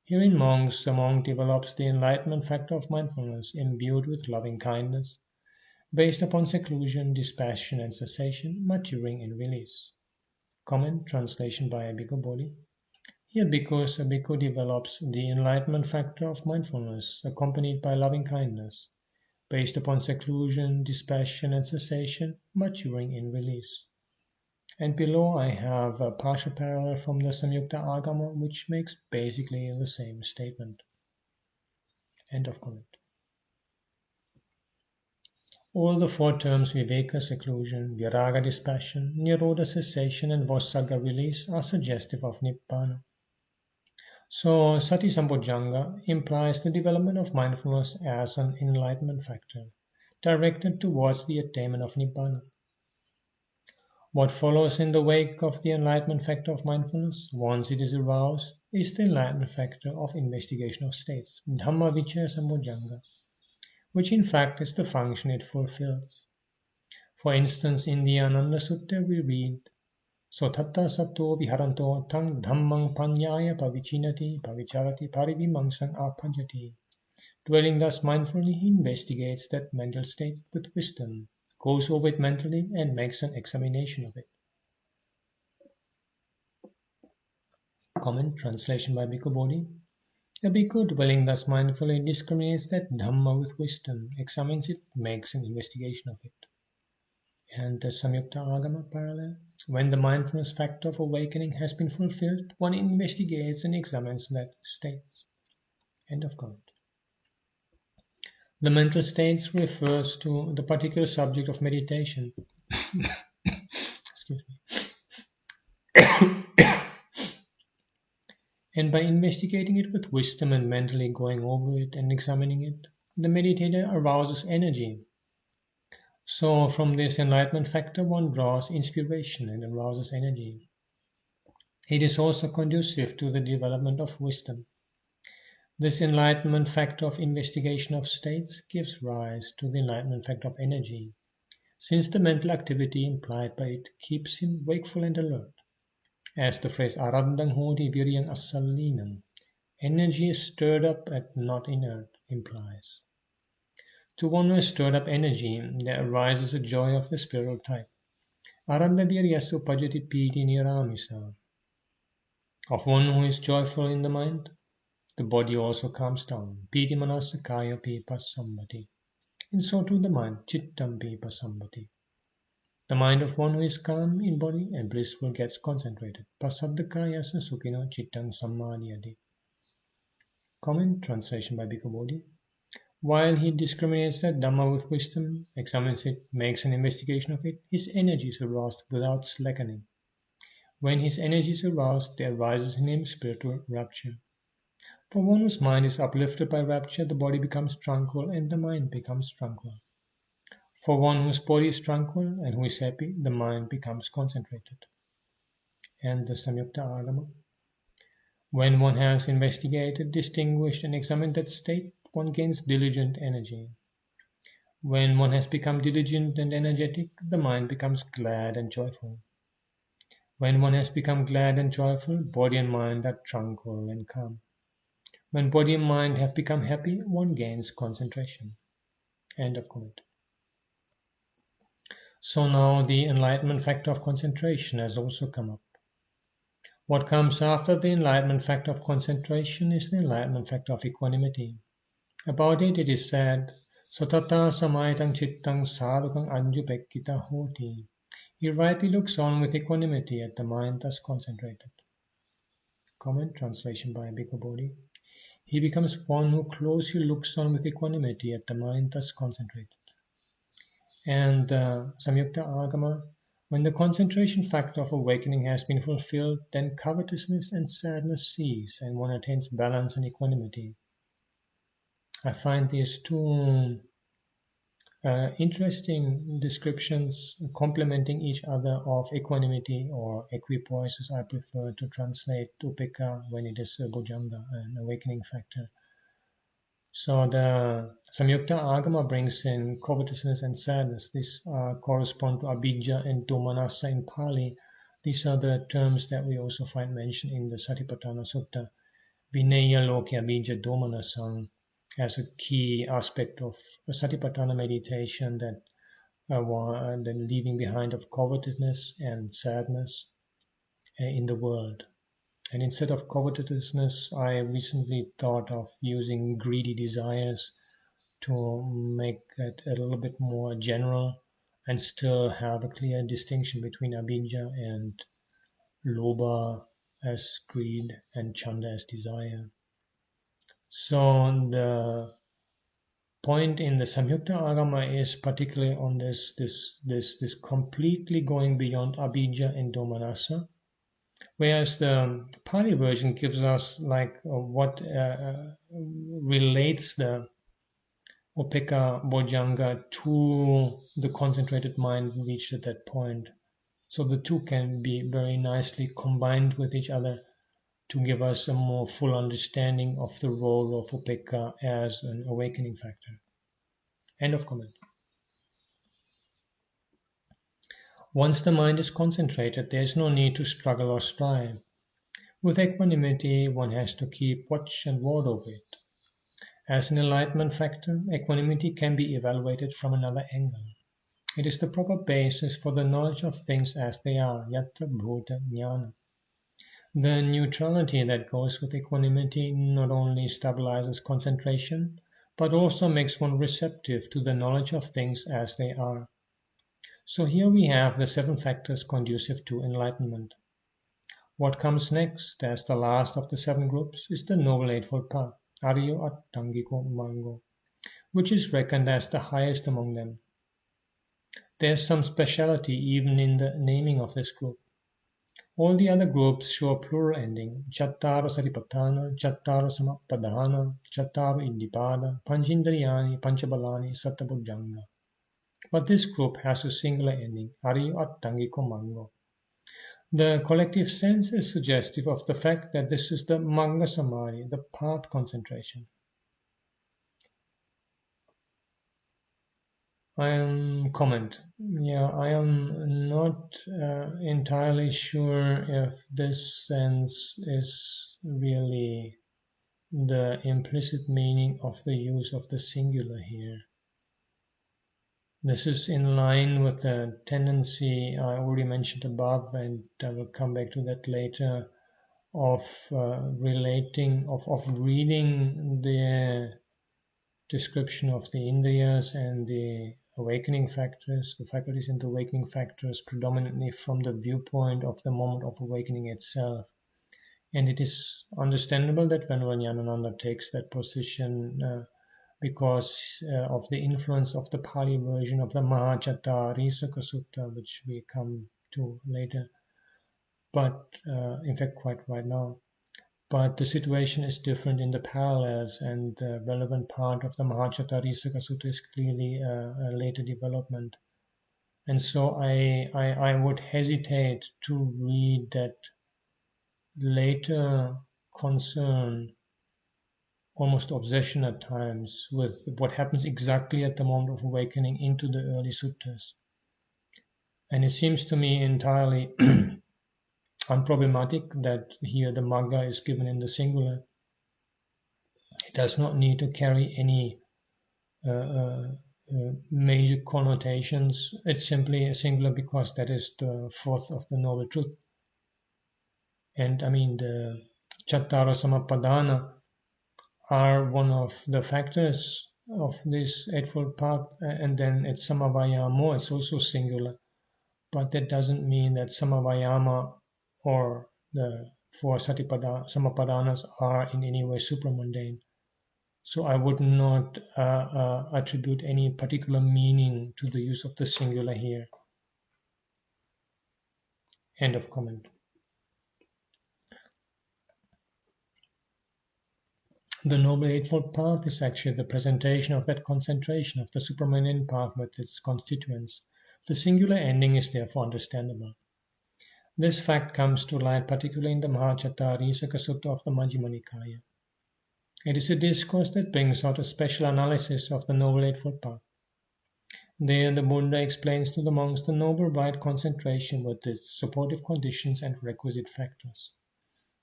Herein monks, a monk develops the enlightenment factor of mindfulness imbued with loving kindness, based upon seclusion, dispassion and cessation, maturing in release. Comment, translation by Bhikkhu Bodhi. Here because a bhikkhu develops the enlightenment factor of mindfulness accompanied by loving kindness, based upon seclusion, dispassion and cessation, maturing in release. And below I have a partial parallel from the Samyukta Agama which makes basically the same statement. End of comment. All the 4 terms viveka, seclusion, viraga, dispassion, nirodha, cessation and mossagga, release, are suggestive of Nibbāna. So Sati Sambojjhanga implies the development of mindfulness as an enlightenment factor, directed towards the attainment of Nibbāna. What follows in the wake of the enlightenment factor of mindfulness, once it is aroused, is the enlightenment factor of investigation of states, Dhamma Vichaya Sambojjhanga, which in fact is the function it fulfills. For instance, in the Ananda Sutta we read, Sotatta Sato Viharanto Tang Dhammang Panyaya Pavichinati Pavicharati Parivimangsang Apajati. Dwelling thus mindfully, he investigates that mental state with wisdom, goes over it mentally and makes an examination of it. Comment, translation by Bhikkhu Bodhi. A bhikkhu dwelling thus mindfully discriminates that Dhamma with wisdom, examines it, makes an investigation of it. And the Samyukta Agama parallel. When the mindfulness factor of awakening has been fulfilled, one investigates and examines that state. End of comment. The mental states refers to the particular subject of meditation. Excuse me. And by investigating it with wisdom and mentally going over it and examining it, the meditator arouses energy. So from this enlightenment factor one draws inspiration and arouses energy. It is also conducive to the development of wisdom. This enlightenment factor of investigation of states gives rise to the enlightenment factor of energy, since the mental activity implied by it keeps him wakeful and alert. As the phrase Araddang hoti viryang asallinam, energy is stirred up and not inert, implies. To one who has stirred up energy, there arises a joy of the spiritual type. Aradda viryasu pajati piti niramisa. Of one who is joyful in the mind, the body also calms down. Piti manasa kaya pipasambhati. And so too the mind, chittam pipasambhati. The mind of one who is calm in body and blissful gets concentrated. Pasaddakayasa sukhino chittang sammadhyati. Comment, translation by Bhikkhu Bodhi. While he discriminates that Dhamma with wisdom, examines it, makes an investigation of it, his energy is aroused without slackening. When his energy is aroused, there arises in him spiritual rapture. For one whose mind is uplifted by rapture, the body becomes tranquil and the mind becomes tranquil. For one whose body is tranquil and who is happy, the mind becomes concentrated. And the Samyukta Agama. When one has investigated, distinguished and examined that state, one gains diligent energy. When one has become diligent and energetic, the mind becomes glad and joyful. When one has become glad and joyful, body and mind are tranquil and calm. When body and mind have become happy, one gains concentration. End of comment. So now the enlightenment factor of concentration has also come up. What comes after the enlightenment factor of concentration is the enlightenment factor of equanimity. About it, it is said, Sotata samaitang chittang sadhukang anjupekkita hoti. He rightly looks on with equanimity at the mind thus concentrated. Comment, translation by Bhikkhu Bodhi. He becomes one who closely looks on with equanimity at the mind thus concentrated. And Samyukta Agama, when the concentration factor of awakening has been fulfilled, then covetousness and sadness cease, and one attains balance and equanimity. I find these two interesting descriptions complementing each other of equanimity, or equipoise as I prefer to translate upeka when it is bojjhanga, an awakening factor. So the Samyukta Agama brings in covetousness and sadness. These correspond to abhijja and domanassa in Pali. These are the terms that we also find mentioned in the Satipatthana Sutta. Vinaya loke abhijja domanasang, as a key aspect of a Satipatthana meditation, that the leaving behind of covetousness and sadness in the world. And instead of covetousness, I recently thought of using greedy desires to make it a little bit more general and still have a clear distinction between abhijja and lobha as greed and chanda as desire. So the point in the Samyukta Agama is particularly on this completely going beyond abhijja and domanassa, whereas the Pali version gives us like what relates the upeka bojjhanga to the concentrated mind reached at that point. So the two can be very nicely combined with each other to give us a more full understanding of the role of upeka as an awakening factor. End of comment. Once the mind is concentrated, there is no need to struggle or strive. With equanimity, one has to keep watch and ward over it. As an enlightenment factor, equanimity can be evaluated from another angle. It is the proper basis for the knowledge of things as they are, yatta bhuta jnana. The neutrality that goes with equanimity not only stabilizes concentration, but also makes one receptive to the knowledge of things as they are. So here we have the 7 factors conducive to enlightenment. What comes next, as the last of the 7 groups, is the Noble Eightfold Path, Aryo Attangiko Mango, which is reckoned as the highest among them. There's some speciality even in the naming of this group. All the other groups show a plural ending, Chattaro Satipatthana, Chattaro Samapadhana, Chattaro Iddhipada, Panchindriyani, Panchabalani, Sattabhujjhanga. But this group has a singular ending, Aryo Attangiko Mango. The collective sense is suggestive of the fact that this is the Magga Samadhi, the path concentration. I am not entirely sure if this sense is really the implicit meaning of the use of the singular here. This is in line with the tendency I already mentioned above, and I will come back to that later, of reading the description of the Indriyas and the awakening factors, the faculties and the awakening factors, predominantly from the viewpoint of the moment of awakening itself. And it is understandable that Venerable Ñāṇananda takes that position because of the influence of the Pali version of the Mahācatta Risaka Sutta, which we come to later, but in fact quite right now. But the situation is different in the parallels, and the relevant part of the Mahācatta Risaka Sutta is clearly a later development. And so I would hesitate to read that later concern, almost obsession at times, with what happens exactly at the moment of awakening into the early suttas. And it seems to me entirely unproblematic that here the Magga is given in the singular. It does not need to carry any major connotations. It's simply a singular because that is the 4th of the Noble Truth. And I mean, the Chattara Samapadhana are one of the factors of this Eightfold Path, and then it's Samavayamo, it's also singular. but that doesn't mean that Samavayama or the four Samapadhanas are in any way supramundane. So I would not attribute any particular meaning to the use of the singular here. End of comment. The Noble Eightfold Path is actually the presentation of that concentration of the supramundane path with its constituents. The singular ending is therefore understandable. This fact comes to light particularly in the Mahācattarisaka Sutta of the Majjhima Nikāya. It is a discourse that brings out a special analysis of the Noble Eightfold Path. There the Buddha explains to the monks the noble right concentration with its supportive conditions and requisite factors.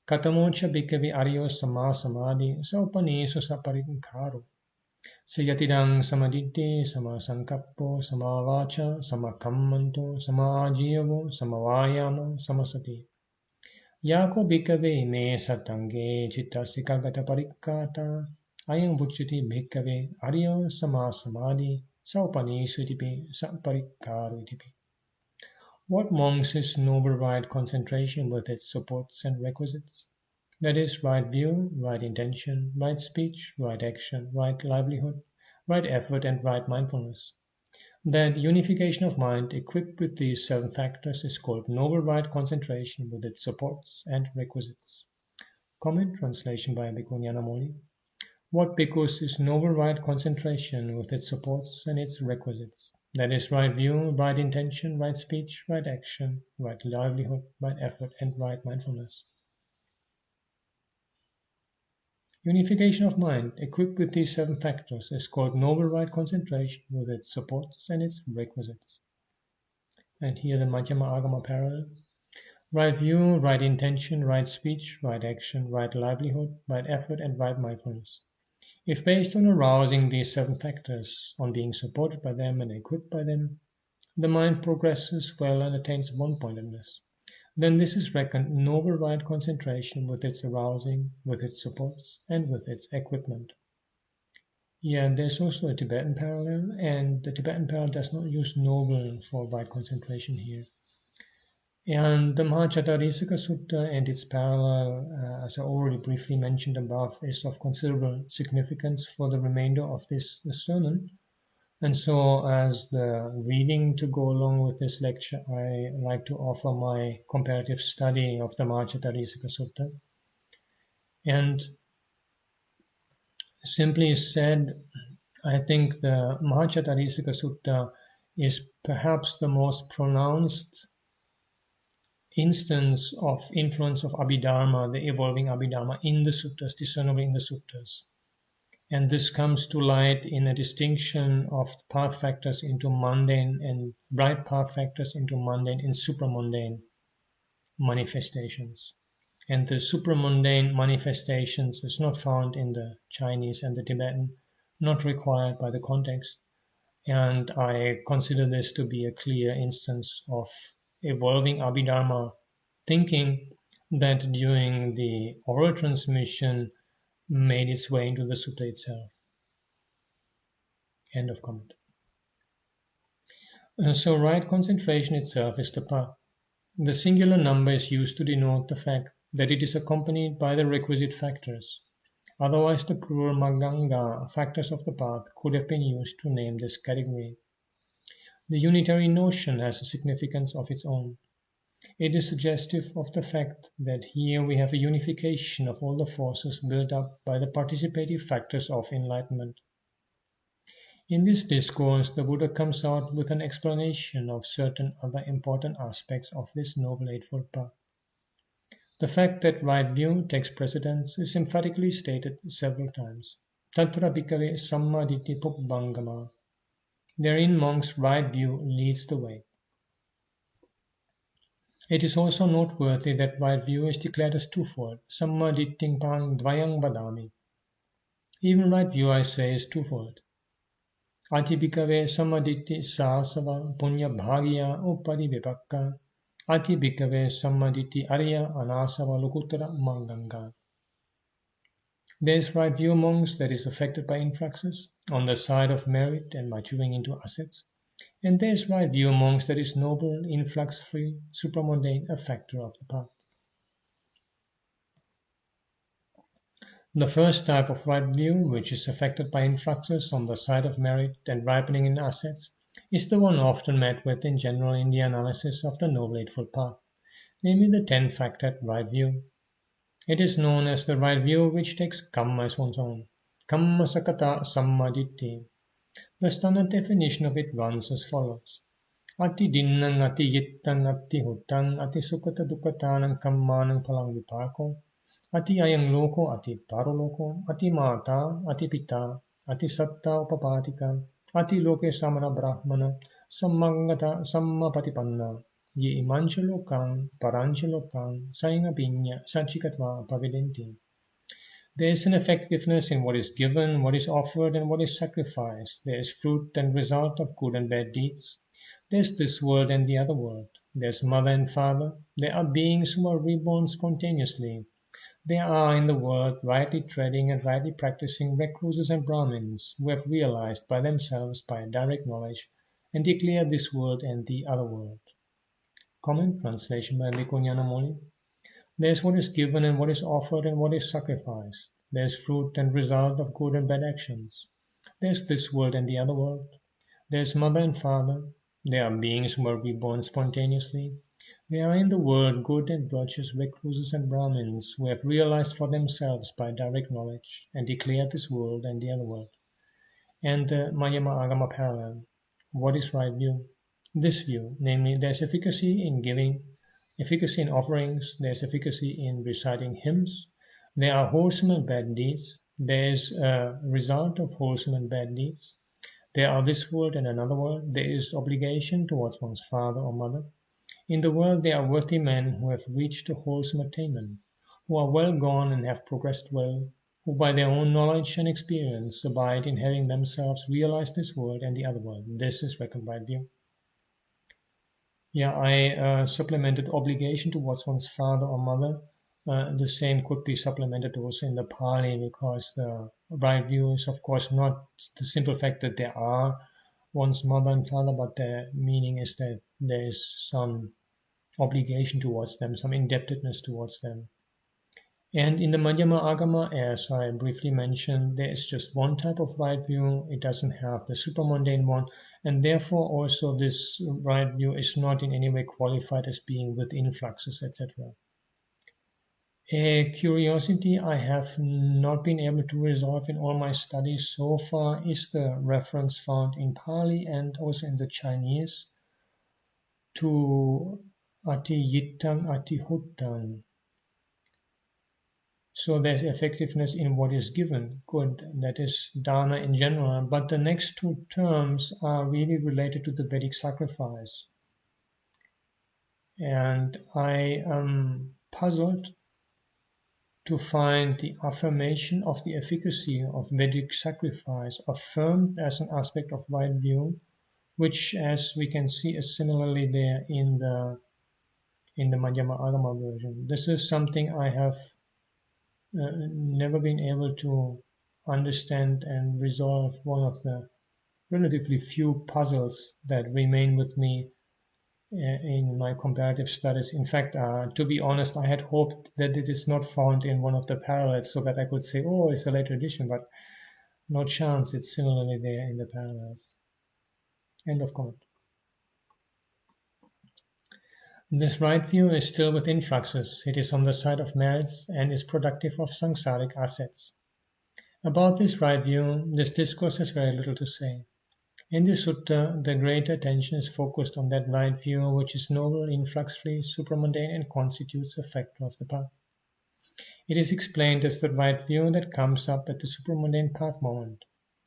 Katamocha bhikkhave aryo sama samadhi saupanesu saparinkaro sayatidang samadite sama sankappo sama vacha sama kammanto sama ajiyavo sama vayamo sama sati. Yako bhikkhave me satange chittasika gata parikkata ayam vucchati bhikkhave aryo sama samadhi saupanesu itipi saparikkaro itipi. What monks is noble right concentration with its supports and requisites? That is, right view, right intention, right speech, right action, right livelihood, right effort, and right mindfulness. That unification of mind equipped with these 7 factors is called noble right concentration with its supports and requisites. Comment translation by Bhikkhu Ñāṇananda. What bhikkhus is noble right concentration with its supports and its requisites? That is, right view, right intention, right speech, right action, right livelihood, right effort, and right mindfulness. Unification of mind, equipped with these 7 factors, is called noble right concentration with its supports and its requisites. And here the Madhyama Agama parallel. Right view, right intention, right speech, right action, right livelihood, right effort, and right mindfulness. If based on arousing these 7 factors, on being supported by them and equipped by them, the mind progresses well and attains one-pointedness, then this is reckoned noble right concentration with its arousing, with its supports, and with its equipment. Yeah, there's also a Tibetan parallel, and the Tibetan parallel does not use noble for right concentration here. And the Mahācattarisaka Sutta and its parallel, as I already briefly mentioned above, is of considerable significance for the remainder of this sermon. And so, as the reading to go along with this lecture, I like to offer my comparative study of the Mahācattarisaka Sutta. And simply said, I think the Mahācattarisaka Sutta is perhaps the most pronounced instance of influence of Abhidharma, the evolving Abhidharma, in the suttas, discernible in the suttas. And this comes to light in a distinction of path factors into mundane and bright path factors into mundane and supramundane manifestations. And the supramundane manifestations is not found in the Chinese and the Tibetan, not required by the context. And I consider this to be a clear instance of evolving Abhidharma thinking that during the oral transmission made its way into the sutta itself. End of comment. So right concentration itself is the path. The singular number is used to denote the fact that it is accompanied by the requisite factors. Otherwise, the plural maganga, factors of the path, could have been used to name this category. The unitary notion has a significance of its own. It is suggestive of the fact that here we have a unification of all the forces built up by the participative factors of enlightenment. In this discourse, the Buddha comes out with an explanation of certain other important aspects of this Noble Eightfold Path. The fact that right view takes precedence is emphatically stated several times. Tatra bhikkhave sammaditi pubbangama. Therein monks' right view leads the way. It is also noteworthy that right view is declared as twofold, sammaditting pang dvayang vadami. Even right view, I say, is twofold. Ati bhikkhave sammaditi sāsava punya bhagya upari vipakka. Ati bhikkhave sammaditi arya anāsava lukuttara manganga. There is right view amongst that is affected by influxes on the side of merit and maturing into assets, And there is right view amongst that is noble, influx-free, supramundane, a factor of the path. The first type of right view, which is affected by influxes on the side of merit and ripening in assets, is the one often met with in general in the analysis of the Noble Eightfold Path, namely the 10-factored right view. It is known as the right view which takes Kamma as one's own. Kamma Sakata Sammaditthi. The standard definition of it runs as follows. Ati dinnang ati yittang ati hutang ati sukata dukatanang kammanang palang vipako. Ati ayang loko ati paroloko, ati mata, ati pita, ati satta upapatika, ati loke samana brahmana, sammangata sammapatipanna, ye imancha lokang, parancha lokang, sainga pinya, sachikatva pavidenti. There is an effectiveness in what is given, what is offered, and what is sacrificed. There is fruit and result of good and bad deeds. There is this world and the other world. There is mother and father. There are beings who are reborn spontaneously. There are in the world, rightly treading and rightly practicing recluses and Brahmins who have realized by themselves by direct knowledge and declare this world and the other world. Comment, translation by Bhikkhu Ñāṇananda. There is what is given and what is offered and what is sacrificed. There is fruit and result of good and bad actions. There is this world and the other world. There is mother and father. There are beings who are reborn spontaneously. There are in the world good and virtuous recluses and Brahmins who have realized for themselves by direct knowledge and declared this world and the other world. And the Mayama Agama parallel. What is right view? This view, namely, there is efficacy in giving, efficacy in offerings, there is efficacy in reciting hymns, there are wholesome and bad deeds, there is a result of wholesome and bad deeds, there are this world and another world, there is obligation towards one's father or mother. In the world there are worthy men who have reached a wholesome attainment, who are well gone and have progressed well, who by their own knowledge and experience abide in having themselves realized this world and the other world. This is reckoned right view. Yeah, I supplemented obligation towards one's father or mother. The same could be supplemented also in the Pali, because the right view is of course not the simple fact that there are one's mother and father, but the meaning is that there is some obligation towards them, some indebtedness towards them. And in the Madhyama Agama, as I briefly mentioned, there is just one type of right view. It doesn't have the supramundane one, and therefore also this right view is not in any way qualified as being with influxes, etc. A curiosity I have not been able to resolve in all my studies so far is the reference found in Pali and also in the Chinese to ati yittang ati huttang. So there's effectiveness in what is given, good, that is dana in general, but the next two terms are really related to the Vedic sacrifice. And I am puzzled to find the affirmation of the efficacy of Vedic sacrifice affirmed as an aspect of right view, which, as we can see, is similarly there in the Madhyama Agama version. This is something I have never been able to understand and resolve. One of the relatively few puzzles that remain with me in my comparative studies. In fact, to be honest, I had hoped that it is not found in one of the parallels so that I could say, oh, it's a later edition, but no chance, it's similarly there in the parallels. End of comment. This right view is still with influxes. It is on the side of merits and is productive of samsaric assets. About this right view, this discourse has very little to say. In this sutta, the great attention is focused on that right view which is noble, influx-free, supramundane, and constitutes a factor of the path. It is explained as the right view that comes up at the supramundane path moment.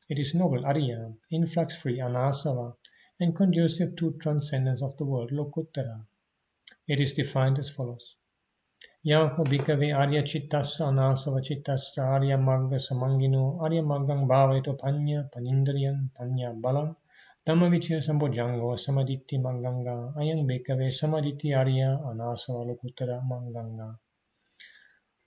It is noble, Arya, influx-free, Anāsava, and conducive to transcendence of the world, Lokuttara. It is defined as follows. Yaho bhikkhave arya chittassa anāsava chittassa arya magga samangino arya maggang bhavaito panya panindriyan panya balam dhammavichya sambojjango samaditthi magganga ayang bhikkhave samaditthi arya anāsava lokuttara magganga.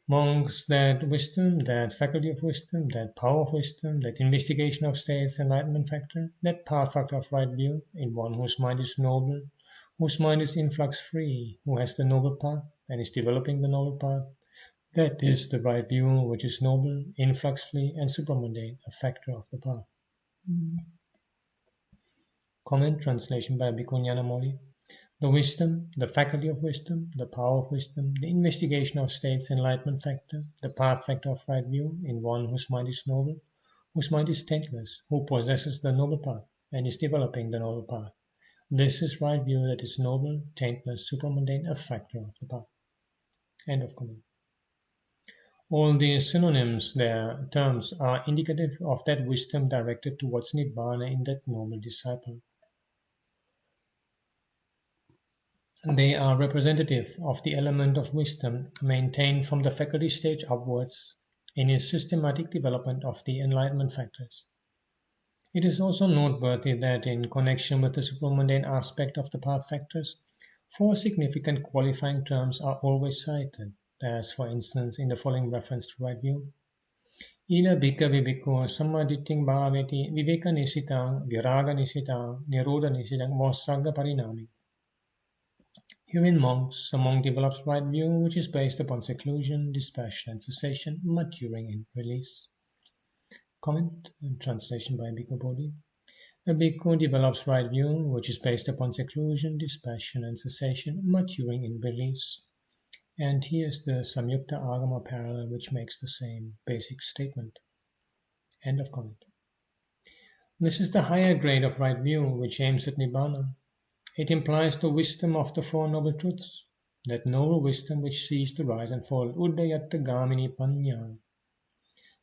Monks, that wisdom, that faculty of wisdom, that power of wisdom, that investigation of states, enlightenment factor, that path factor of right view, in one whose mind is noble, whose mind is influx-free, who has the noble path and is developing the noble path, that is the right view which is noble, influx-free, and supramundane, a factor of the path. Comment translation by Bhikkhu Ñāṇananda. The wisdom, the faculty of wisdom, the power of wisdom, the investigation of states, enlightenment factor, the path factor of right view, in one whose mind is noble, whose mind is taintless, who possesses the noble path and is developing the noble path. This is right view that is noble, taintless, supramundane, a factor of the path. End of comment. All these synonyms, their terms, are indicative of that wisdom directed towards Nibbāna in that noble disciple. They are representative of the element of wisdom maintained from the faculty stage upwards in his systematic development of the enlightenment factors. It is also noteworthy that in connection with the supramundane aspect of the path factors, 4 significant qualifying terms are always cited, as for instance in the following reference to right view. Ila bhikkhave bhikkhu sammaditting bhaveti viveka nisitang viraga nisitang nirodha nisitang mossagga parinami. Herein monks, a monk develops right view which is based upon seclusion, dispassion and cessation, maturing in release. Comment and translation by Bhikkhu Bodhi. A bhikkhu develops right view which is based upon seclusion, dispassion and cessation, maturing in release. And here's the Samyukta Agama parallel which makes the same basic statement. End of comment. This is the higher grade of right view which aims at Nibbāna. It implies the wisdom of the 4 noble truths, that noble wisdom which sees the rise and fall, Uddayatta Gamini Panya.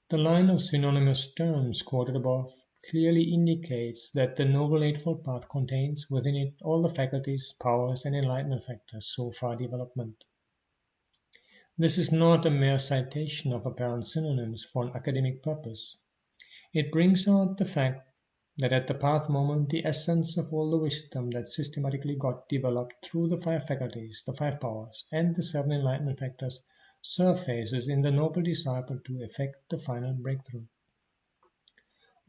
The line of synonymous terms quoted above clearly indicates that the Noble Eightfold Path contains within it all the faculties, powers and enlightenment factors so far development. This is not a mere citation of apparent synonyms for an academic purpose. It brings out the fact that at the path moment the essence of all the wisdom that systematically got developed through the 5 faculties, the 5 powers, and the 7 enlightenment factors surfaces in the noble disciple to effect the final breakthrough.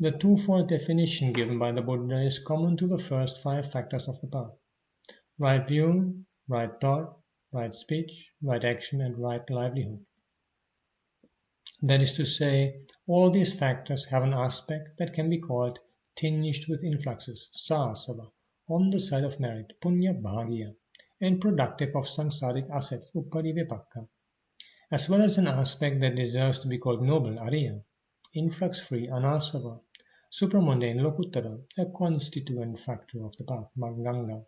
The twofold definition given by the Buddha is common to the first 5 factors of the path: right view, right thought, right speech, right action, and right livelihood. That is to say, all these factors have an aspect that can be called tinged with influxes, sāsava, on the side of merit, punya bhagya, and productive of samsaric assets, uparivipakka, as well as an aspect that deserves to be called noble, ariya, influx-free, anāsava, supramundane, lokuttara, a constituent factor of the path, maganga.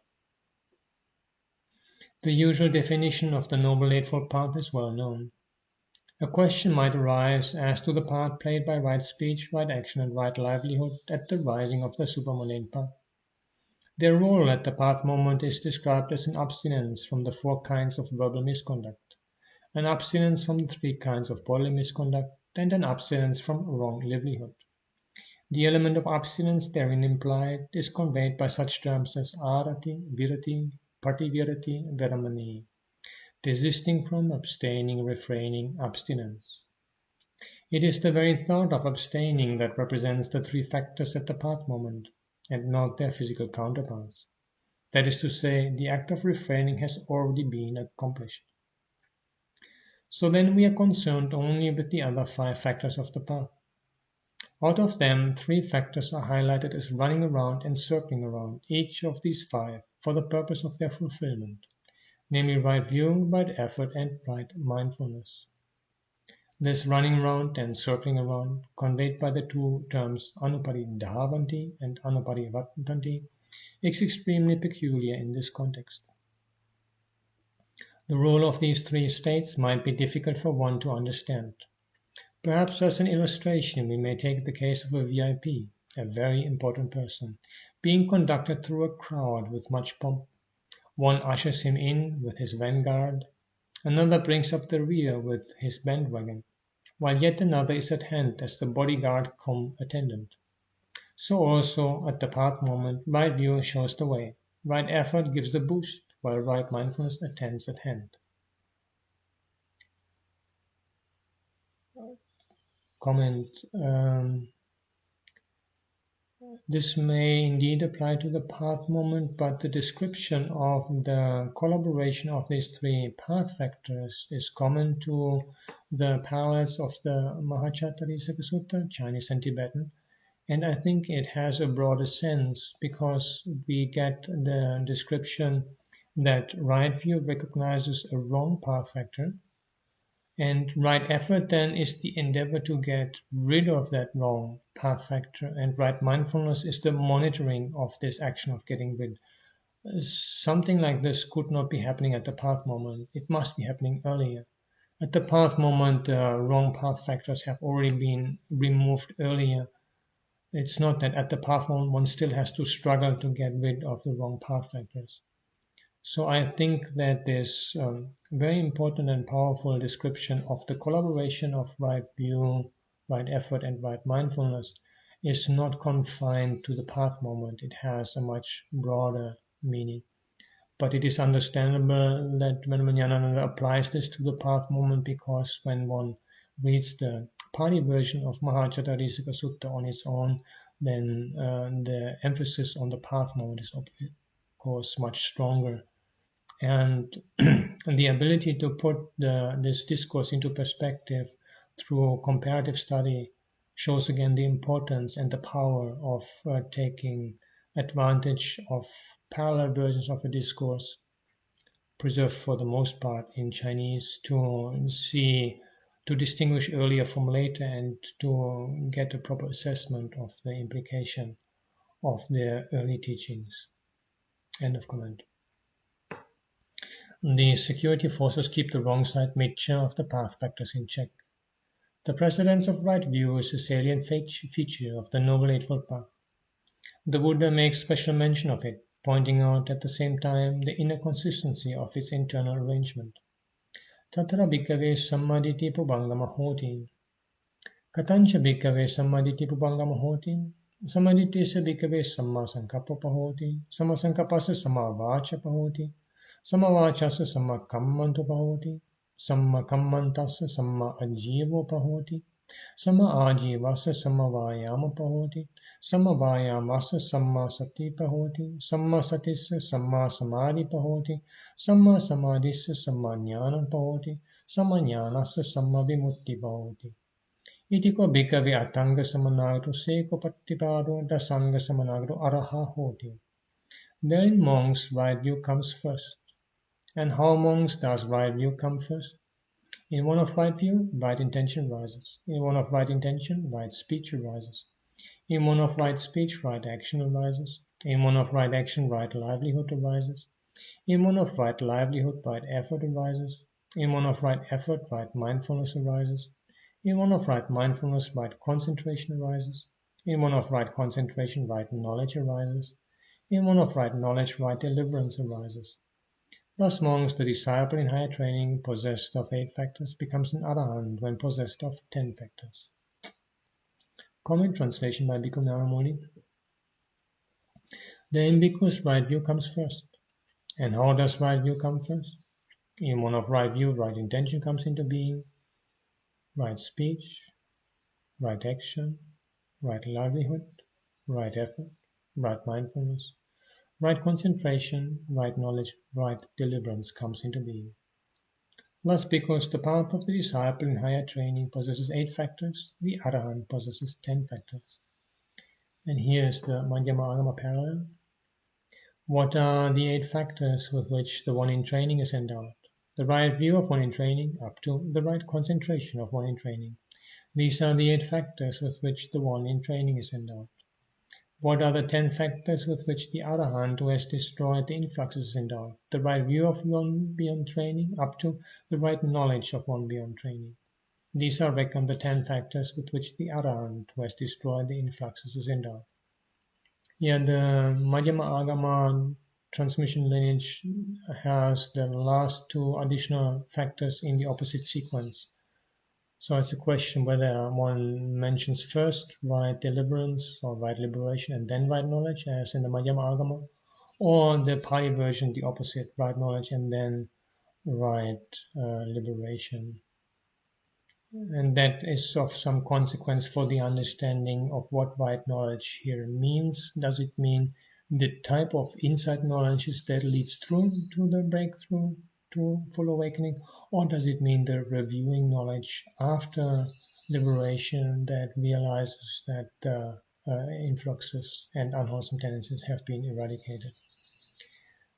The usual definition of the Noble Eightfold Path is well known. A question might arise as to the part played by right speech, right action, and right livelihood at the rising of the supramundane path. Their role at the path moment is described as an abstinence from the 4 kinds of verbal misconduct, an abstinence from the 3 kinds of bodily misconduct, and an abstinence from wrong livelihood. The element of abstinence therein implied is conveyed by such terms as arati, virati, pativirati, veramani. Desisting from, abstaining, refraining, abstinence. It is the very thought of abstaining that represents the 3 factors at the path moment, and not their physical counterparts. That is to say, the act of refraining has already been accomplished. So then we are concerned only with the other 5 factors of the path. Out of them, 3 factors are highlighted as running around and circling around each of these 5 for the purpose of their fulfillment, namely right view, right effort, and right mindfulness. This running around and circling around, conveyed by the 2 terms anuparidhavanti and anuparivartanti, is extremely peculiar in this context. The role of these 3 states might be difficult for one to understand. Perhaps as an illustration we may take the case of a VIP, a very important person, being conducted through a crowd with much pomp. One ushers him in with his vanguard, another brings up the rear with his bandwagon, while yet another is at hand as the bodyguard cum attendant. So also at the path moment, right view shows the way, right effort gives the boost, while right mindfulness attends at hand. comment. This may indeed apply to the path moment, but the description of the collaboration of these three path factors is common to the parallels of the Mahācāttārīsaka Sutta, Chinese and Tibetan, and I think it has a broader sense because we get the description that right view recognizes a wrong path factor, and right effort then is the endeavor to get rid of that wrong path factor, and right mindfulness is the monitoring of this action of getting rid. Something like this could not be happening at the path moment. It must be happening earlier. At the path moment, wrong path factors have already been removed earlier. It's not that at the path moment one still has to struggle to get rid of the wrong path factors. So I think that this very important and powerful description of the collaboration of right view, right effort, and right mindfulness is not confined to the path moment. It has a much broader meaning. But it is understandable that Venerable Ñāṇananda applies this to the path moment because when one reads the Pali version of Mahācāttārīsaka Sutta on its own, then the emphasis on the path moment is, of course, much stronger. And the ability to put this discourse into perspective through comparative study shows again the importance and the power of taking advantage of parallel versions of a discourse, preserved for the most part in Chinese, to distinguish earlier from later and to get a proper assessment of the implication of the early teachings. End of comment. The security forces keep the wrong side miccha of the path factors in check. The precedence of right view is a salient feature of the Noble Eightfold Path. The Buddha makes special mention of it, pointing out at the same time the inner consistency of its internal arrangement. Tatara bhikkhave sammaditi pubangama hoti. Katancha bhikkhave sammaditi pubangama hoti. Sammaditisa bhikkhave samma sankappa pahoti. Samma sankappasa samma vacha pahoti. Samma vachasa samma kammanto pahoti. Samma kammantasa samma ajivo pahoti. Samma ajivasa samma vayama pahoti. Samma vayamasa samma sati pahoti. Samma satissa samma samadhi pahoti. Samma samadhissa samma jnana pahoti. Samma jnanassa samma vimutti pahoti. Itiko bhikkhave atanga samanagro seko pattipado dasanga samanagro araha hoti. Therein monks right view comes first. And how monks does right view come first? In one of right view, right intention rises. In one of right intention, right speech arises. In one of right speech, right action arises. In one of right action, right livelihood arises. In one of right livelihood, right effort arises. In one of right effort, right mindfulness arises. In one of right mindfulness, right concentration arises. In one of right concentration, right knowledge arises. In one of right knowledge, right deliverance arises. Thus monks, the disciple in higher training, possessed of 8 factors, becomes an arahant when possessed of 10 factors. Comment translation by Bhikkhu Ñāṇamūli. The in bhikkhus right view comes first. And how does right view come first? In one of right view, right intention comes into being, right speech, right action, right livelihood, right effort, right mindfulness, right concentration, right knowledge, right deliverance comes into being. Thus, because the path of the disciple in higher training possesses 8 factors, the arahant possesses 10 factors. And here is the Madhyama Agama parallel. What are the 8 factors with which the one in training is endowed? The right view of one in training up to the right concentration of one in training. These are the 8 factors with which the one in training is endowed. What are the 10 factors with which the arahant who has destroyed the influxes is endowed? The right view of one beyond training up to the right knowledge of one beyond training. These are reckoned the 10 factors with which the arahant who has destroyed the influxes is endowed. Yeah, the Madhyama Agama transmission lineage has the last 2 additional factors in the opposite sequence. So it's a question whether one mentions first right deliverance or right liberation and then right knowledge, as in the Madhyama Agama, or the Pali version, the opposite, right knowledge and then right liberation. And that is of some consequence for the understanding of what right knowledge here means. Does it mean the type of insight knowledge that leads through to the breakthrough, to full awakening, or does it mean the reviewing knowledge after liberation that realizes that the influxes and unwholesome tendencies have been eradicated?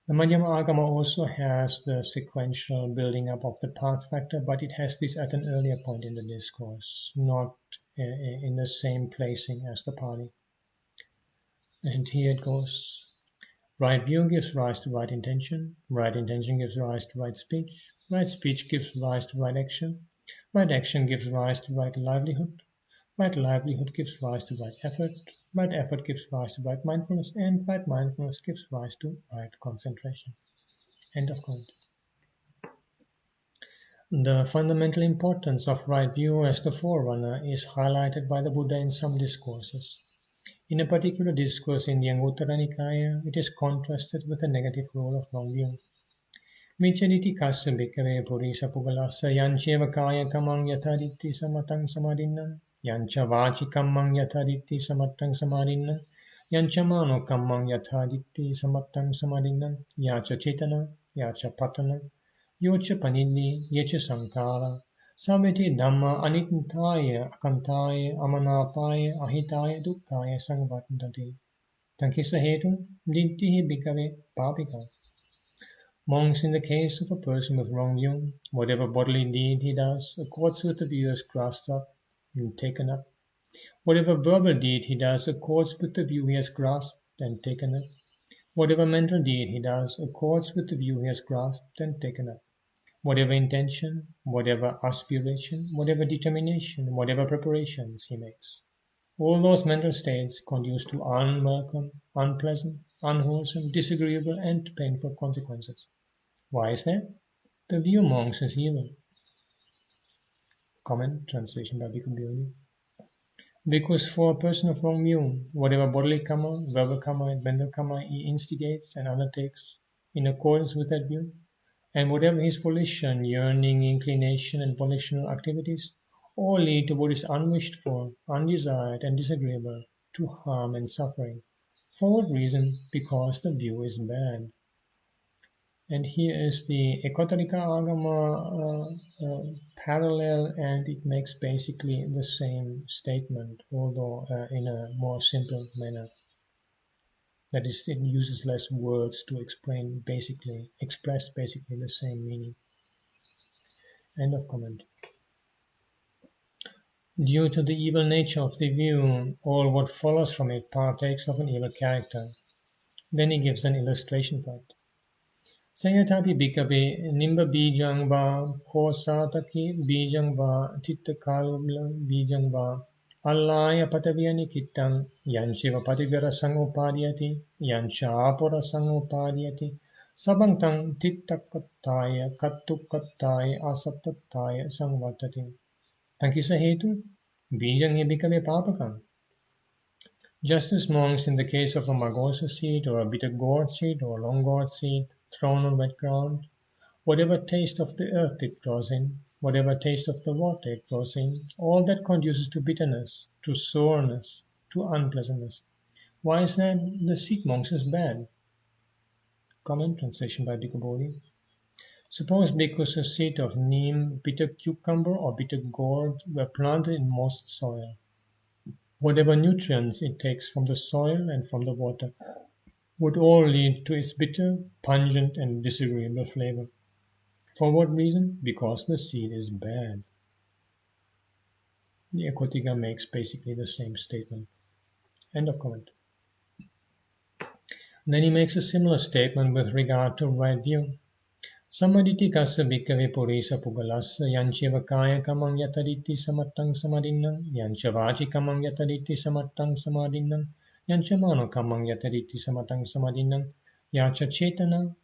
The Madhyama Agama also has the sequential building up of the path factor, but it has this at an earlier point in the discourse, not in the same placing as the Pali. And here it goes. Right view gives rise to right intention gives rise to right speech gives rise to right action gives rise to right livelihood gives rise to right effort gives rise to right mindfulness, and right mindfulness gives rise to right concentration. End of quote. The fundamental importance of right view as the forerunner is highlighted by the Buddha in some discourses. In a particular discourse in the Anguttara Nikaya, it is contrasted with the negative role of wrong view. Miccariti kassa bhikkhave purisa pugalassa yancheva kaya kamang yatharitti samatang samadinnan yancha vachi kamang yatharitti samatang samadinnan yancha mano kamang yatharitti samatang samadinnan yacha chetana yacha patana yocha panidhi yecha sankara samiti dhamma anitaya akantaya amanapaya ahitaya dukkaya sangvatandati tankisa hetu dittihi bhikkhave papika. Monks, in the case of a person with wrong view, whatever bodily deed he does accords with the view as grasped up and taken up. Whatever verbal deed he does accords with the view he has grasped and taken up. Whatever mental deed he does accords with the view he has grasped and taken up. Whatever intention, whatever aspiration, whatever determination, whatever preparations he makes, all those mental states conduce to unwelcome, unpleasant, unwholesome, disagreeable, and painful consequences. Why is that? The view monks is evil. Comment, translation by Bhikkhu Ñāṇananda. Because for a person of wrong view, whatever bodily karma, verbal karma, and mental karma he instigates and undertakes in accordance with that view, and whatever his volition, yearning, inclination, and volitional activities, all lead to what is unwished for, undesired, and disagreeable, to harm and suffering. For what reason? Because the view is bad. And here is the Ekotarika Agama parallel, and it makes basically the same statement, although in a more simple manner. That is, it uses less words to express basically the same meaning. End of comment. Due to the evil nature of the view, all what follows from it partakes of an evil character. Then he gives an illustration for it. Sayatapi bhikkhave nimba bijang va kosataki bijang va tittakala bijang va allaya pataviyani kittam yanchiva pativara sangopadiyati yancha apura sangopadiyati sabantang tittakataya kattukataya asattataya sangvatati. Tankisa hetu bijang bhikkhave papakam. Just as monks in the case of a margosa seed or a bitter gourd seed or a long gourd seed thrown on wet ground, whatever taste of the earth it grows in, whatever taste of the water it grows in, all that conduces to bitterness, to soreness, to unpleasantness. Why is that? The seed monks is bad. Comment, translation by Bhikkhu Bodhi. Suppose bhikkhus a seed of neem, bitter cucumber, or bitter gourd were planted in moist soil. Whatever nutrients it takes from the soil and from the water would all lead to its bitter, pungent, and disagreeable flavor. For what reason? Because the seed is bad. The Ekotika makes basically the same statement. End of comment. Then he makes a similar statement with regard to right view. Samaditi kassa bhikkhave purisa pugalassa yancheva kaya kamang yatariti samattang samadinnan yancha vachi kamang yatariti samattang samadinnan yancha mano kamang yatariti samatang samadinnan yacha chetana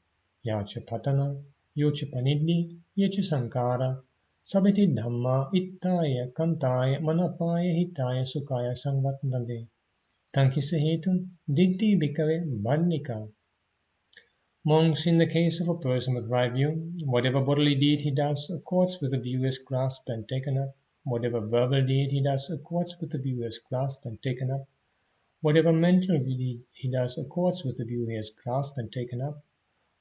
yacha patana yocha panidhi yacha sankara sabiti dhamma ittaya kantaya manapaya hitaya sukaya sangvatnande tankisa hetu ditti bhikkhave bandhika. Monks, in the case of a person with right view, whatever bodily deed he does accords with the view as grasped and taken up. Whatever verbal deed he does accords with the view he has grasped and taken up. Whatever mental deed he does accords with the view he has grasped and taken up.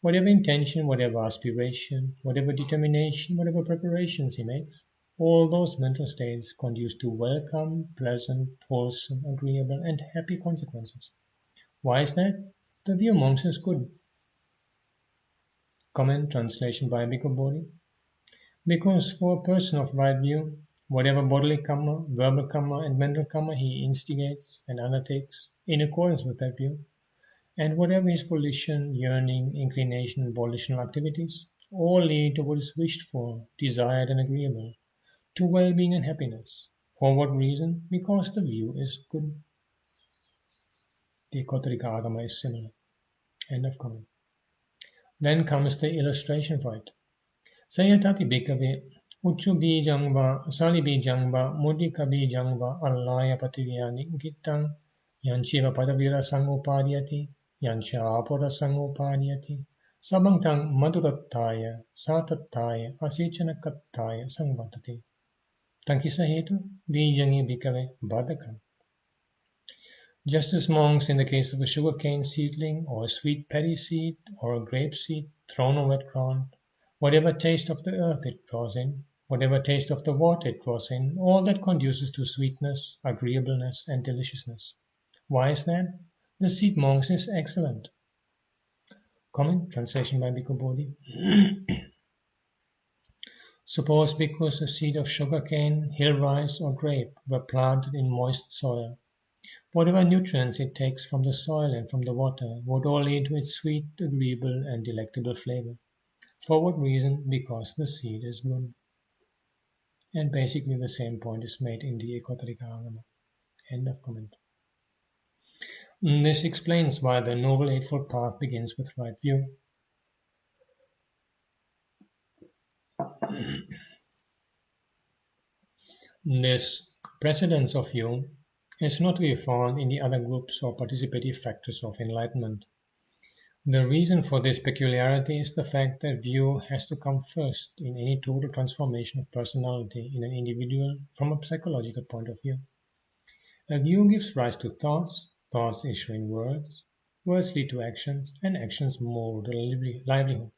Whatever intention, whatever aspiration, whatever determination, whatever preparations he makes, all those mental states conduce to welcome, pleasant, wholesome, agreeable, and happy consequences. Why is that? The view monks is good. Comment, translation by Bhikkhu Bodhi. Because for a person of right view, whatever bodily karma, verbal karma, and mental karma he instigates and undertakes in accordance with that view, and whatever his volition, yearning, inclination, and volitional activities, all lead to what is wished for, desired, and agreeable, to well-being and happiness. For what reason? Because the view is good. The Kotrika Agama is similar. End of comment. Then comes the illustration for it. Sayatapi bhikkhave uccu bijang va sali bijang va mudika bijang va allaya pativiyani gittang yanchiva padavira sangopadiyati yancha apora sangopadiyati sabangtang madurattaya satattaya asichanakattaya sangvatati. Tankisa hetu bijangi bhikkhave badakam. Just as monks, in the case of a sugarcane seedling or a sweet paddy seed or a grape seed thrown on wet ground, whatever taste of the earth it draws in, whatever taste of the water it draws in, all that conduces to sweetness, agreeableness, and deliciousness. Why is that? The seed monks is excellent. Comment, translation by Bhikkhu Bodhi. Suppose, bhikkhus, a seed of sugarcane, hill rice, or grape were planted in moist soil. Whatever nutrients it takes from the soil and from the water would all lead to its sweet, agreeable, and delectable flavor. For what reason? Because the seed is good. And basically the same point is made in the Ekotrika Agama. End of comment. This explains why the Noble Eightfold Path begins with right view. This precedence of view is not to be found in the other groups or participative factors of enlightenment. The reason for this peculiarity is the fact that view has to come first in any total transformation of personality in an individual from a psychological point of view. A view gives rise to thoughts, thoughts issue in words, words lead to actions, and actions mold the livelihood.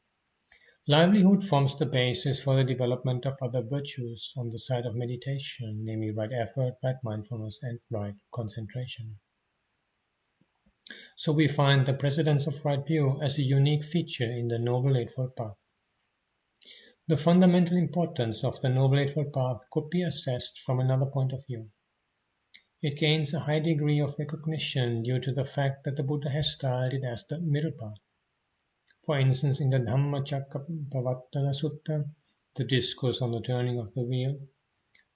Livelihood forms the basis for the development of other virtues on the side of meditation, namely right effort, right mindfulness, and right concentration. So we find the precedence of right view as a unique feature in the Noble Eightfold Path. The fundamental importance of the Noble Eightfold Path could be assessed from another point of view. It gains a high degree of recognition due to the fact that the Buddha has styled it as the middle path. For instance, in the Dhammacakkappavattana Sutta, the discourse on the turning of the wheel,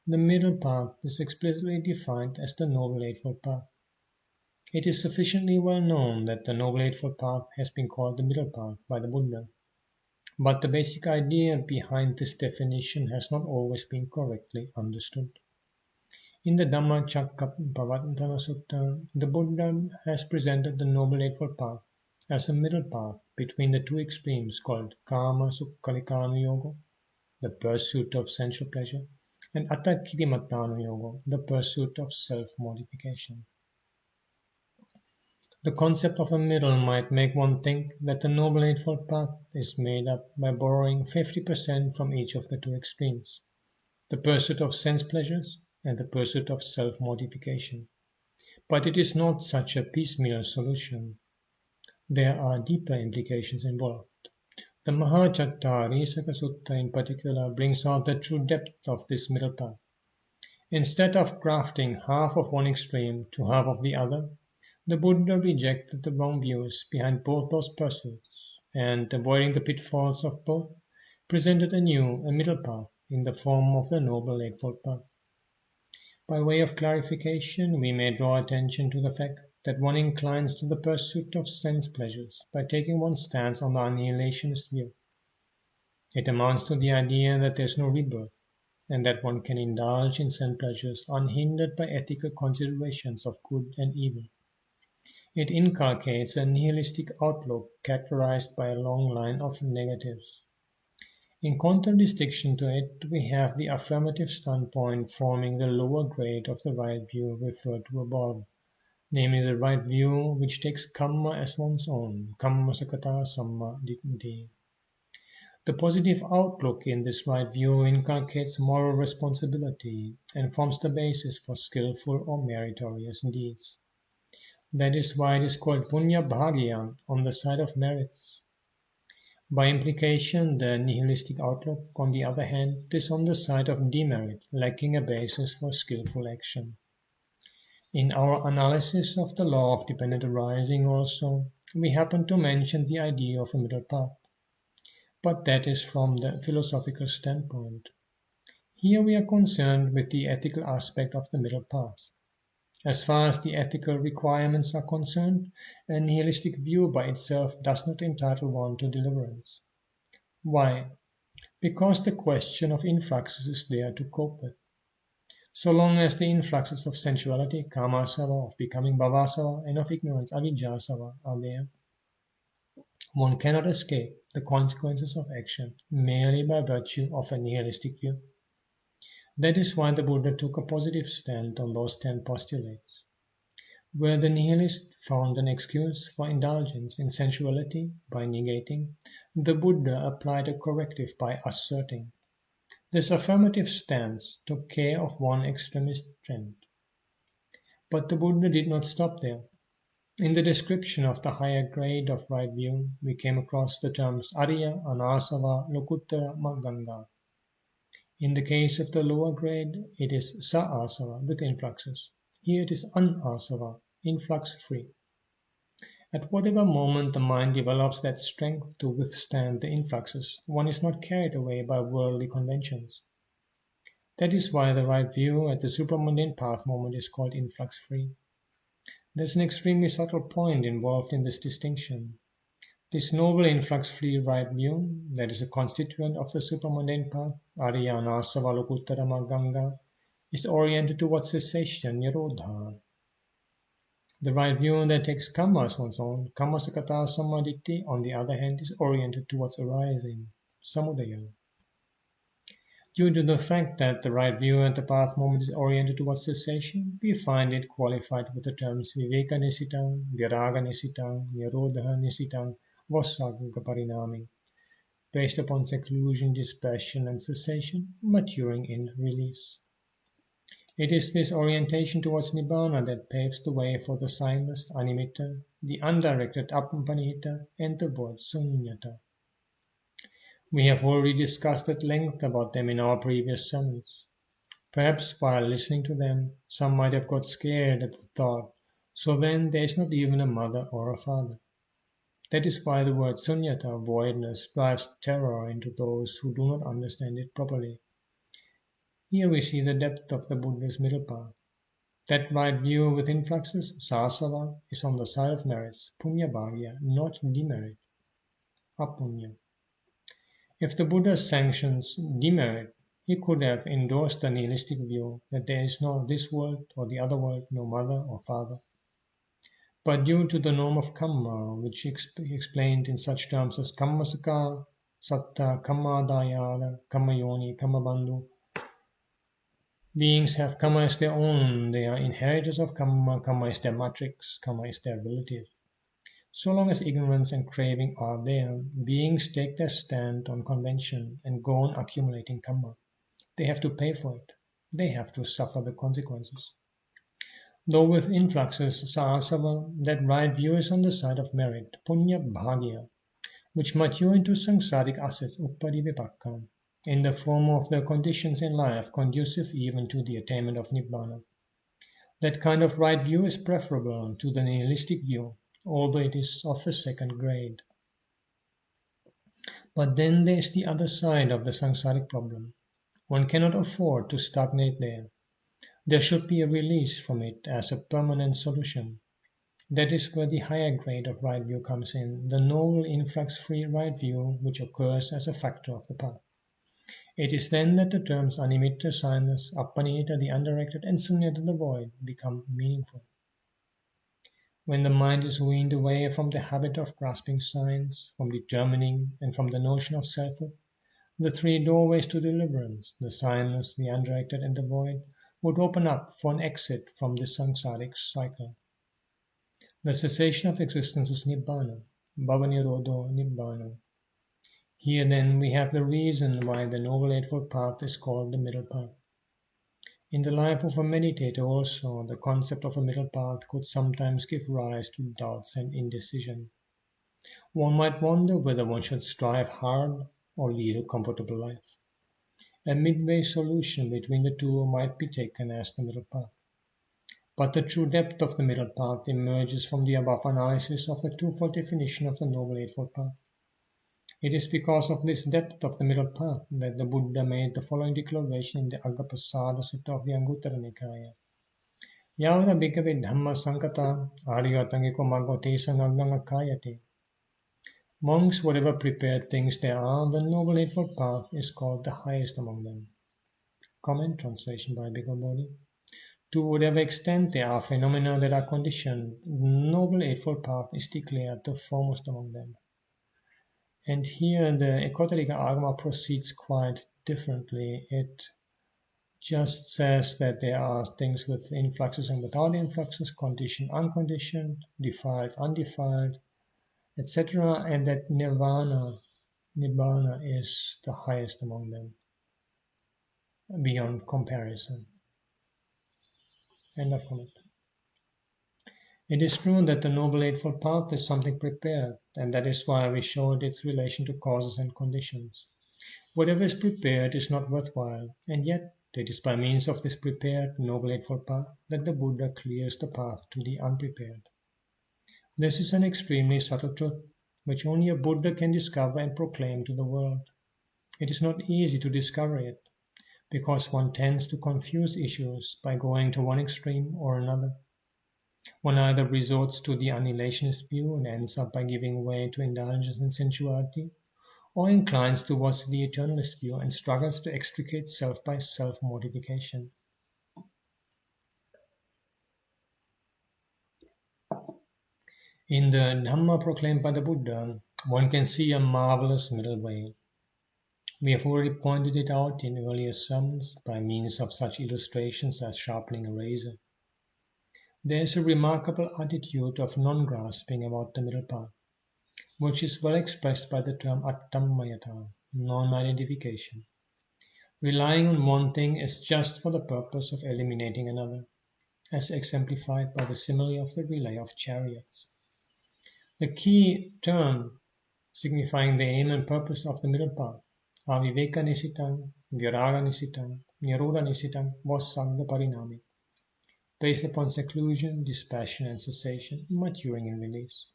the middle path is explicitly defined as the Noble Eightfold Path. It is sufficiently well known that the Noble Eightfold Path has been called the middle path by the Buddha, but the basic idea behind this definition has not always been correctly understood. In the Dhammacakkappavattana Sutta, the Buddha has presented the Noble Eightfold Path as a middle path between the two extremes called Kama Sukkalikanuyoga, the pursuit of sensual pleasure, and Attakirimattanuyoga, the pursuit of self-mortification. The concept of a middle might make one think that the Noble Eightfold Path is made up by borrowing 50% from each of the two extremes, the pursuit of sense pleasures and the pursuit of self-mortification. But it is not such a piecemeal solution. There are deeper implications involved. The Mahācattarisaka Sutta in particular brings out the true depth of this middle path. Instead of grafting half of one extreme to half of the other, the Buddha rejected the wrong views behind both those pursuits, and, avoiding the pitfalls of both, presented anew a middle path in the form of the Noble Eightfold Path. By way of clarification, we may draw attention to the fact that one inclines to the pursuit of sense pleasures by taking one's stance on the annihilationist view. It amounts to the idea that there is no rebirth, and that one can indulge in sense pleasures unhindered by ethical considerations of good and evil. It inculcates a nihilistic outlook characterized by a long line of negatives. In contradistinction to it, we have the affirmative standpoint forming the lower grade of the right view referred to above, namely the right view which takes karma as one's own, kamma sakata samma ditti. The positive outlook in this right view inculcates moral responsibility and forms the basis for skillful or meritorious deeds. That is why it is called punya bhagya, on the side of merits. By implication, the nihilistic outlook, on the other hand, is on the side of demerit, lacking a basis for skillful action. In our analysis of the law of dependent arising also, we happen to mention the idea of a middle path. But that is from the philosophical standpoint. Here we are concerned with the ethical aspect of the middle path. As far as the ethical requirements are concerned, a nihilistic view by itself does not entitle one to deliverance. Why? Because the question of influxes is there to cope with. So long as the influxes of sensuality, kamasava, of becoming bhavasava, and of ignorance, avijjasava, are there, one cannot escape the consequences of action merely by virtue of a nihilistic view. That is why the Buddha took a positive stand on those 10 postulates. Where the nihilist found an excuse for indulgence in sensuality by negating, the Buddha applied a corrective by asserting. This affirmative stance took care of one extremist trend. But the Buddha did not stop there. In the description of the higher grade of right view, we came across the terms Ariya, Anāsava, Lokuttara, Maganga. In the case of the lower grade, it is Sa-asava with influxes. Here it is Anāsava, influx-free. At whatever moment the mind develops that strength to withstand the influxes, one is not carried away by worldly conventions. That is why the right view at the supramundane path moment is called influx-free. There's an extremely subtle point involved in this distinction. This noble influx-free right view, that is a constituent of the supramundane path, Ariya Anāsava Lokuttara Maganga, is oriented towards cessation, nirodha. The right view that takes karma as one's own, kamma sakata samma ditti, on the other hand, is oriented towards arising, samudaya. Due to the fact that the right view at the path moment is oriented towards cessation, we find it qualified with the terms viveka nisitang, viraga nisitang, nirodha nisitang, vassagga parinami, based upon seclusion, dispersion, and cessation, maturing in release. It is this orientation towards Nibbāna that paves the way for the signless animitta, the undirected appanihita, and the void sunyata. We have already discussed at length about them in our previous sermons. Perhaps while listening to them, some might have got scared at the thought, so then there is not even a mother or a father. That is why the word sunyata, voidness, drives terror into those who do not understand it properly. Here we see the depth of the Buddha's middle path. That right view with influxes, sāsava, is on the side of merits, punya bhagya, not demerit, apunya. If the Buddha sanctions demerit, he could have endorsed the nihilistic view that there is no this world or the other world, no mother or father. But due to the norm of karma, which he explained in such terms as kammasaka, satta, kammadayana, kammayoni, kammabandhu, beings have karma as their own, they are inheritors of karma, karma is their matrix, karma is their relative. So long as ignorance and craving are there, beings take their stand on convention and go on accumulating karma. They have to pay for it. They have to suffer the consequences. Though with influxes, sāsava, that right view is on the side of merit, punya bhagya, which mature into samsaric assets, upparivipakka, in the form of the conditions in life conducive even to the attainment of Nibbāna. That kind of right view is preferable to the nihilistic view, although it is of a second grade. But then there is the other side of the samsaric problem. One cannot afford to stagnate there. There should be a release from it as a permanent solution. That is where the higher grade of right view comes in, the noble influx-free right view which occurs as a factor of the path. It is then that the terms animitta, signless, appanihita, the undirected, and sunyata, the void, become meaningful. When the mind is weaned away from the habit of grasping signs, from determining, and from the notion of selfhood, the three doorways to deliverance, the silence, the undirected, and the void, would open up for an exit from this samsaric cycle. The cessation of existence is Nibbāna, Bhavanirodho Nibbāna. Here then we have the reason why the Noble Eightfold Path is called the middle path. In the life of a meditator also, the concept of a middle path could sometimes give rise to doubts and indecision. One might wonder whether one should strive hard or lead a comfortable life. A midway solution between the two might be taken as the middle path. But the true depth of the middle path emerges from the above analysis of the twofold definition of the Noble Eightfold Path. It is because of this depth of the middle path that the Buddha made the following declaration in the Aggappasada Sutta of the Anguttara Nikaya. Yavada bhikkhave dhamma sankata aryatangi ko maggo te sanaganga kayate. Amongst whatever prepared things there are, the Noble Eightfold Path is called the highest among them. Comment translation by Bhikkhu Bodhi. To whatever extent there are phenomena that are conditioned, the Noble Eightfold Path is declared the foremost among them. And here the Ekotarika Agama proceeds quite differently. It just says that there are things with influxes and without influxes, conditioned, unconditioned, defiled, undefiled, etc. And that Nibbāna is the highest among them, beyond comparison. End of comment. It is true that the Noble Eightfold Path is something prepared, and that is why we showed its relation to causes and conditions. Whatever is prepared is not worthwhile, and yet it is by means of this prepared Noble Eightfold Path that the Buddha clears the path to the unprepared. This is an extremely subtle truth, which only a Buddha can discover and proclaim to the world. It is not easy to discover it, because one tends to confuse issues by going to one extreme or another. One either resorts to the annihilationist view and ends up by giving way to indulgence and sensuality, or inclines towards the eternalist view and struggles to extricate self by self-mortification. In the Dhamma proclaimed by the Buddha, one can see a marvelous middle way. We have already pointed it out in earlier sermons by means of such illustrations as sharpening a razor. There is a remarkable attitude of non-grasping about the middle path, which is well expressed by the term attammayata, non-identification. Relying on one thing is just for the purpose of eliminating another, as exemplified by the simile of the relay of chariots. The key term signifying the aim and purpose of the middle path are viveka nisitang, viraga nisitang, nirodha nisitang, vassagga parinami, based upon seclusion, dispassion and cessation, maturing in release.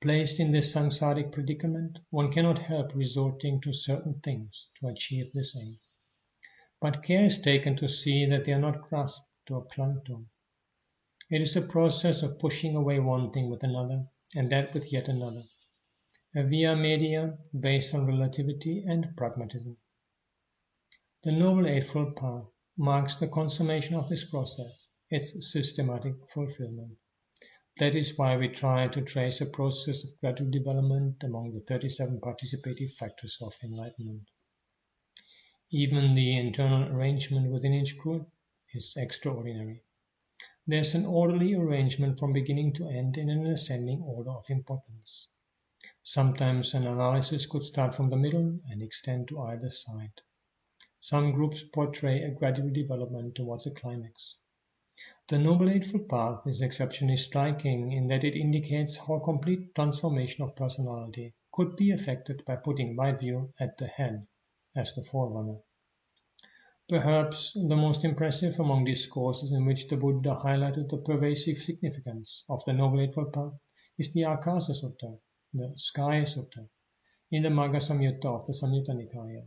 Placed in this samsaric predicament, one cannot help resorting to certain things to achieve this aim. But care is taken to see that they are not grasped or clung to. It is a process of pushing away one thing with another, and that with yet another. A via media based on relativity and pragmatism. The Noble Eightfold Path marks the consummation of this process, its systematic fulfillment. That is why we try to trace a process of gradual development among the 37 participative factors of enlightenment. Even the internal arrangement within each group is extraordinary. There is an orderly arrangement from beginning to end in an ascending order of importance. Sometimes an analysis could start from the middle and extend to either side. Some groups portray a gradual development towards a climax. The Noble Eightfold Path is exceptionally striking in that it indicates how a complete transformation of personality could be effected by putting right view at the head as the forerunner. Perhaps the most impressive among discourses in which the Buddha highlighted the pervasive significance of the Noble Eightfold Path is the Akasa Sutta, the Sky Sutta, in the Magga Samyutta of the Samyutta Nikaya.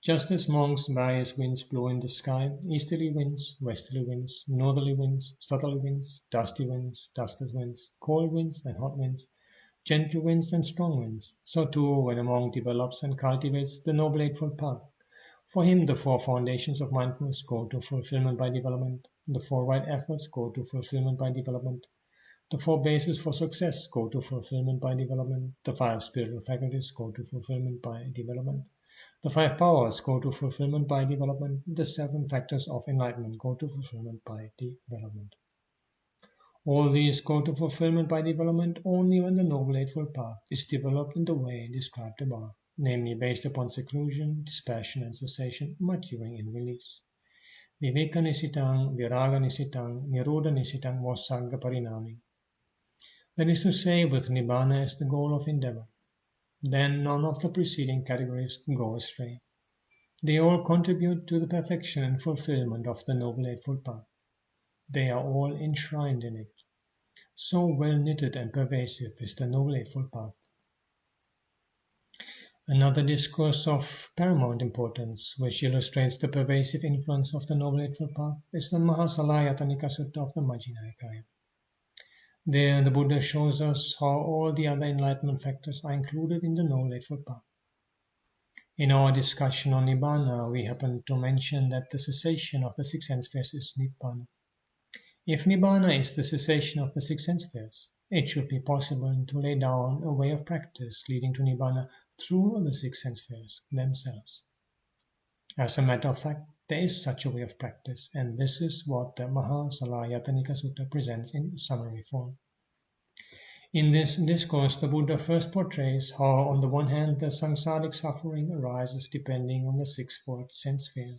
Just as amongst various winds blow in the sky, easterly winds, westerly winds, northerly winds, southerly winds, dusty winds, dustless winds, cold winds and hot winds, gentle winds and strong winds, so too when a monk develops and cultivates the Noble Eightfold Path. For him the four foundations of mindfulness go to fulfillment by development, the four right efforts go to fulfillment by development, The 4 bases for success go to fulfillment by development. The 5 spiritual faculties go to fulfillment by development. The 5 powers go to fulfillment by development. The 7 factors of enlightenment go to fulfillment by development. All these go to fulfillment by development only when the Noble Eightfold Path is developed in the way described above, namely based upon seclusion, dispassion and cessation, maturing in release. Viveka nisitang, viraga nisitang, nirodha nisitang vasagga parinami. That is to say, with Nibbāna as the goal of endeavor, then none of the preceding categories go astray. They all contribute to the perfection and fulfillment of the Noble Eightfold Path. They are all enshrined in it. So well knitted and pervasive is the Noble Eightfold Path. Another discourse of paramount importance, which illustrates the pervasive influence of the Noble Eightfold Path, is the Mahasalayatanika Sutta of the Majjhima Nikaya. There, the Buddha shows us how all the other enlightenment factors are included in the Noble Eightfold Path. In our discussion on Nibbāna, we happened to mention that the cessation of the 6 sense spheres is Nibbāna. If Nibbāna is the cessation of the 6 sense spheres, it should be possible to lay down a way of practice leading to Nibbāna through the 6 sense spheres themselves. As a matter of fact, there is such a way of practice, and this is what the Mahasalayatanika Sutta presents in summary form. In this discourse, the Buddha first portrays how, on the one hand, the samsaric suffering arises depending on the 6-fold sense sphere.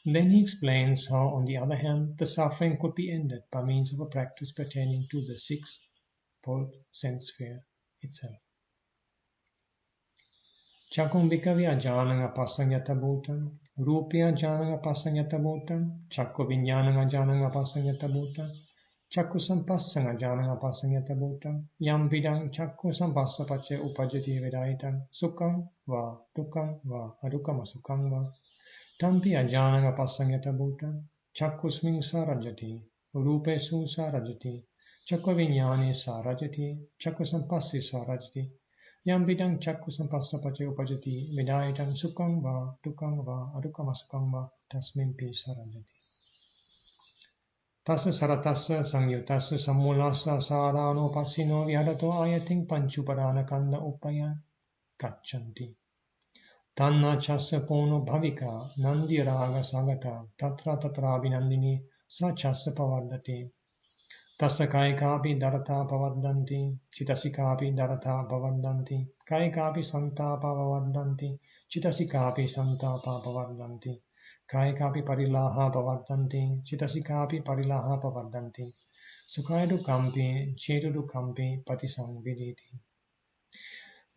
Then he explains how, on the other hand, the suffering could be ended by means of a practice pertaining to the 6-fold sense sphere itself. Chakung bhikkhave ajānanga passaññata bhutam, rūpya ajānanga passaññata bhutam, chakku viññānanga ajānanga passaññata bhutam, chakku sampassanga ajānanga passaññata bhutam, yam vidang chakku sampassa pace upajati vedaitam, sukham va, dukkam va, adukama sukham va, tampi ajānanga passaññata bhutam, chakkusmiং sarajati, rūpesu sarajati, chakku viññāne sarajati, chakku sampassi sarajati, yam vidang chakku sampassa pace upajati vedaitam sukham va, dukkam va, adukama sukham va, tasmimpi sarajati. Tassa saratassa sangyutassa samulassa sarano passino viharato ayating panchupadana kanda upaya gaccanti. Tanna chassa pono bhavika nandi raga sagata tatra tatra vinandini sa chassa pavardati. Tassa kaikapi darata pavardhanti, chitasikapi darata pavardhanti, kaikapi santapa pavardhanti, chitasikapi santapa pavardhanti, kaikapi parilaha pavardhanti, chitasikapi parilaha pavardhanti, sukaidukampi, chetudukampi patisangviditi.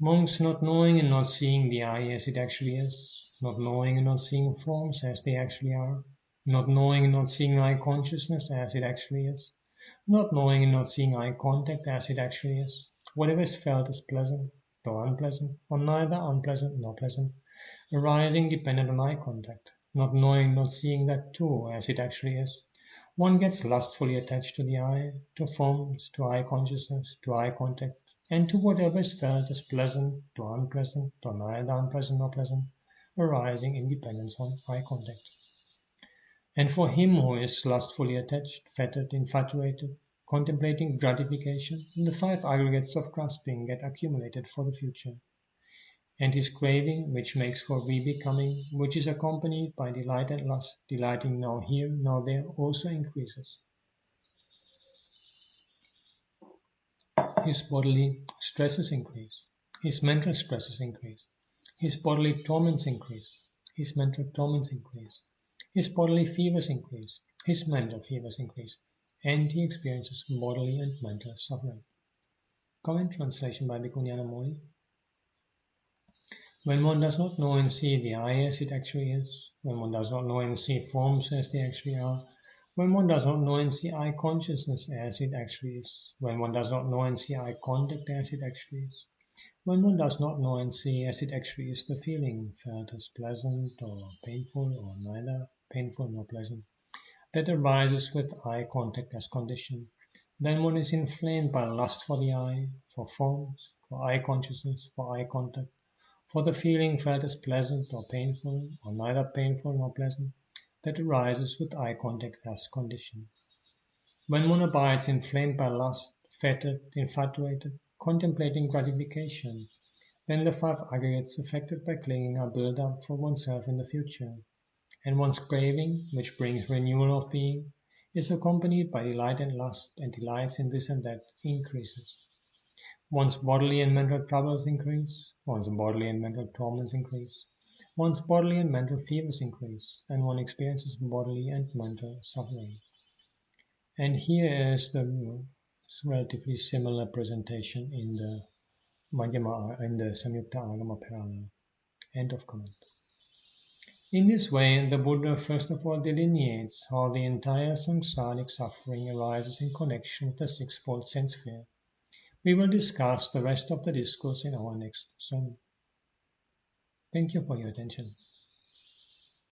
Monks, not knowing and not seeing the I as it actually is, not knowing and not seeing forms as they actually are, not knowing and not seeing eye consciousness as it actually is, not knowing and not seeing eye contact as it actually is, whatever is felt as pleasant or unpleasant, or neither unpleasant nor pleasant, arising dependent on eye contact, not knowing, not seeing that too as it actually is, one gets lustfully attached to the eye, to forms, to eye consciousness, to eye contact, and to whatever is felt as pleasant or unpleasant, or neither unpleasant nor pleasant, arising in dependence on eye contact. And for him who is lustfully attached, fettered, infatuated, contemplating gratification, the 5 aggregates of grasping get accumulated for the future. And his craving, which makes for rebecoming, which is accompanied by delight and lust, delighting now here, now there, also increases. His bodily stresses increase, his mental stresses increase, his bodily torments increase, his mental torments increase, his bodily fevers increase, his mental fevers increase, and he experiences bodily and mental suffering. Comment translation by Bhikkhu Ñāṇananda. When one does not know and see the I as it actually is, when one does not know and see forms as they actually are, when one does not know and see eye consciousness as it actually is, when one does not know and see eye contact as it actually is, when one does not know and see as it actually is the feeling felt as pleasant or painful or neither painful nor pleasant, that arises with eye contact as condition, then one is inflamed by lust for the eye, for forms, for eye consciousness, for eye contact, for the feeling felt as pleasant or painful, or neither painful nor pleasant, that arises with eye contact as condition. When one abides inflamed by lust, fettered, infatuated, contemplating gratification, then the 5 aggregates affected by clinging are built up for oneself in the future, and one's craving, which brings renewal of being, is accompanied by delight and lust, and delights in this and that increases. One's bodily and mental troubles increase, one's bodily and mental torments increase, one's bodily and mental fevers increase, and one experiences bodily and mental suffering. And here is the relatively similar presentation in the Samyukta Agama Parala. End of comment. In this way, the Buddha first of all delineates how the entire samsaric suffering arises in connection with the 6-fold sense sphere. We will discuss the rest of the discourse in our next sermon. Thank you for your attention.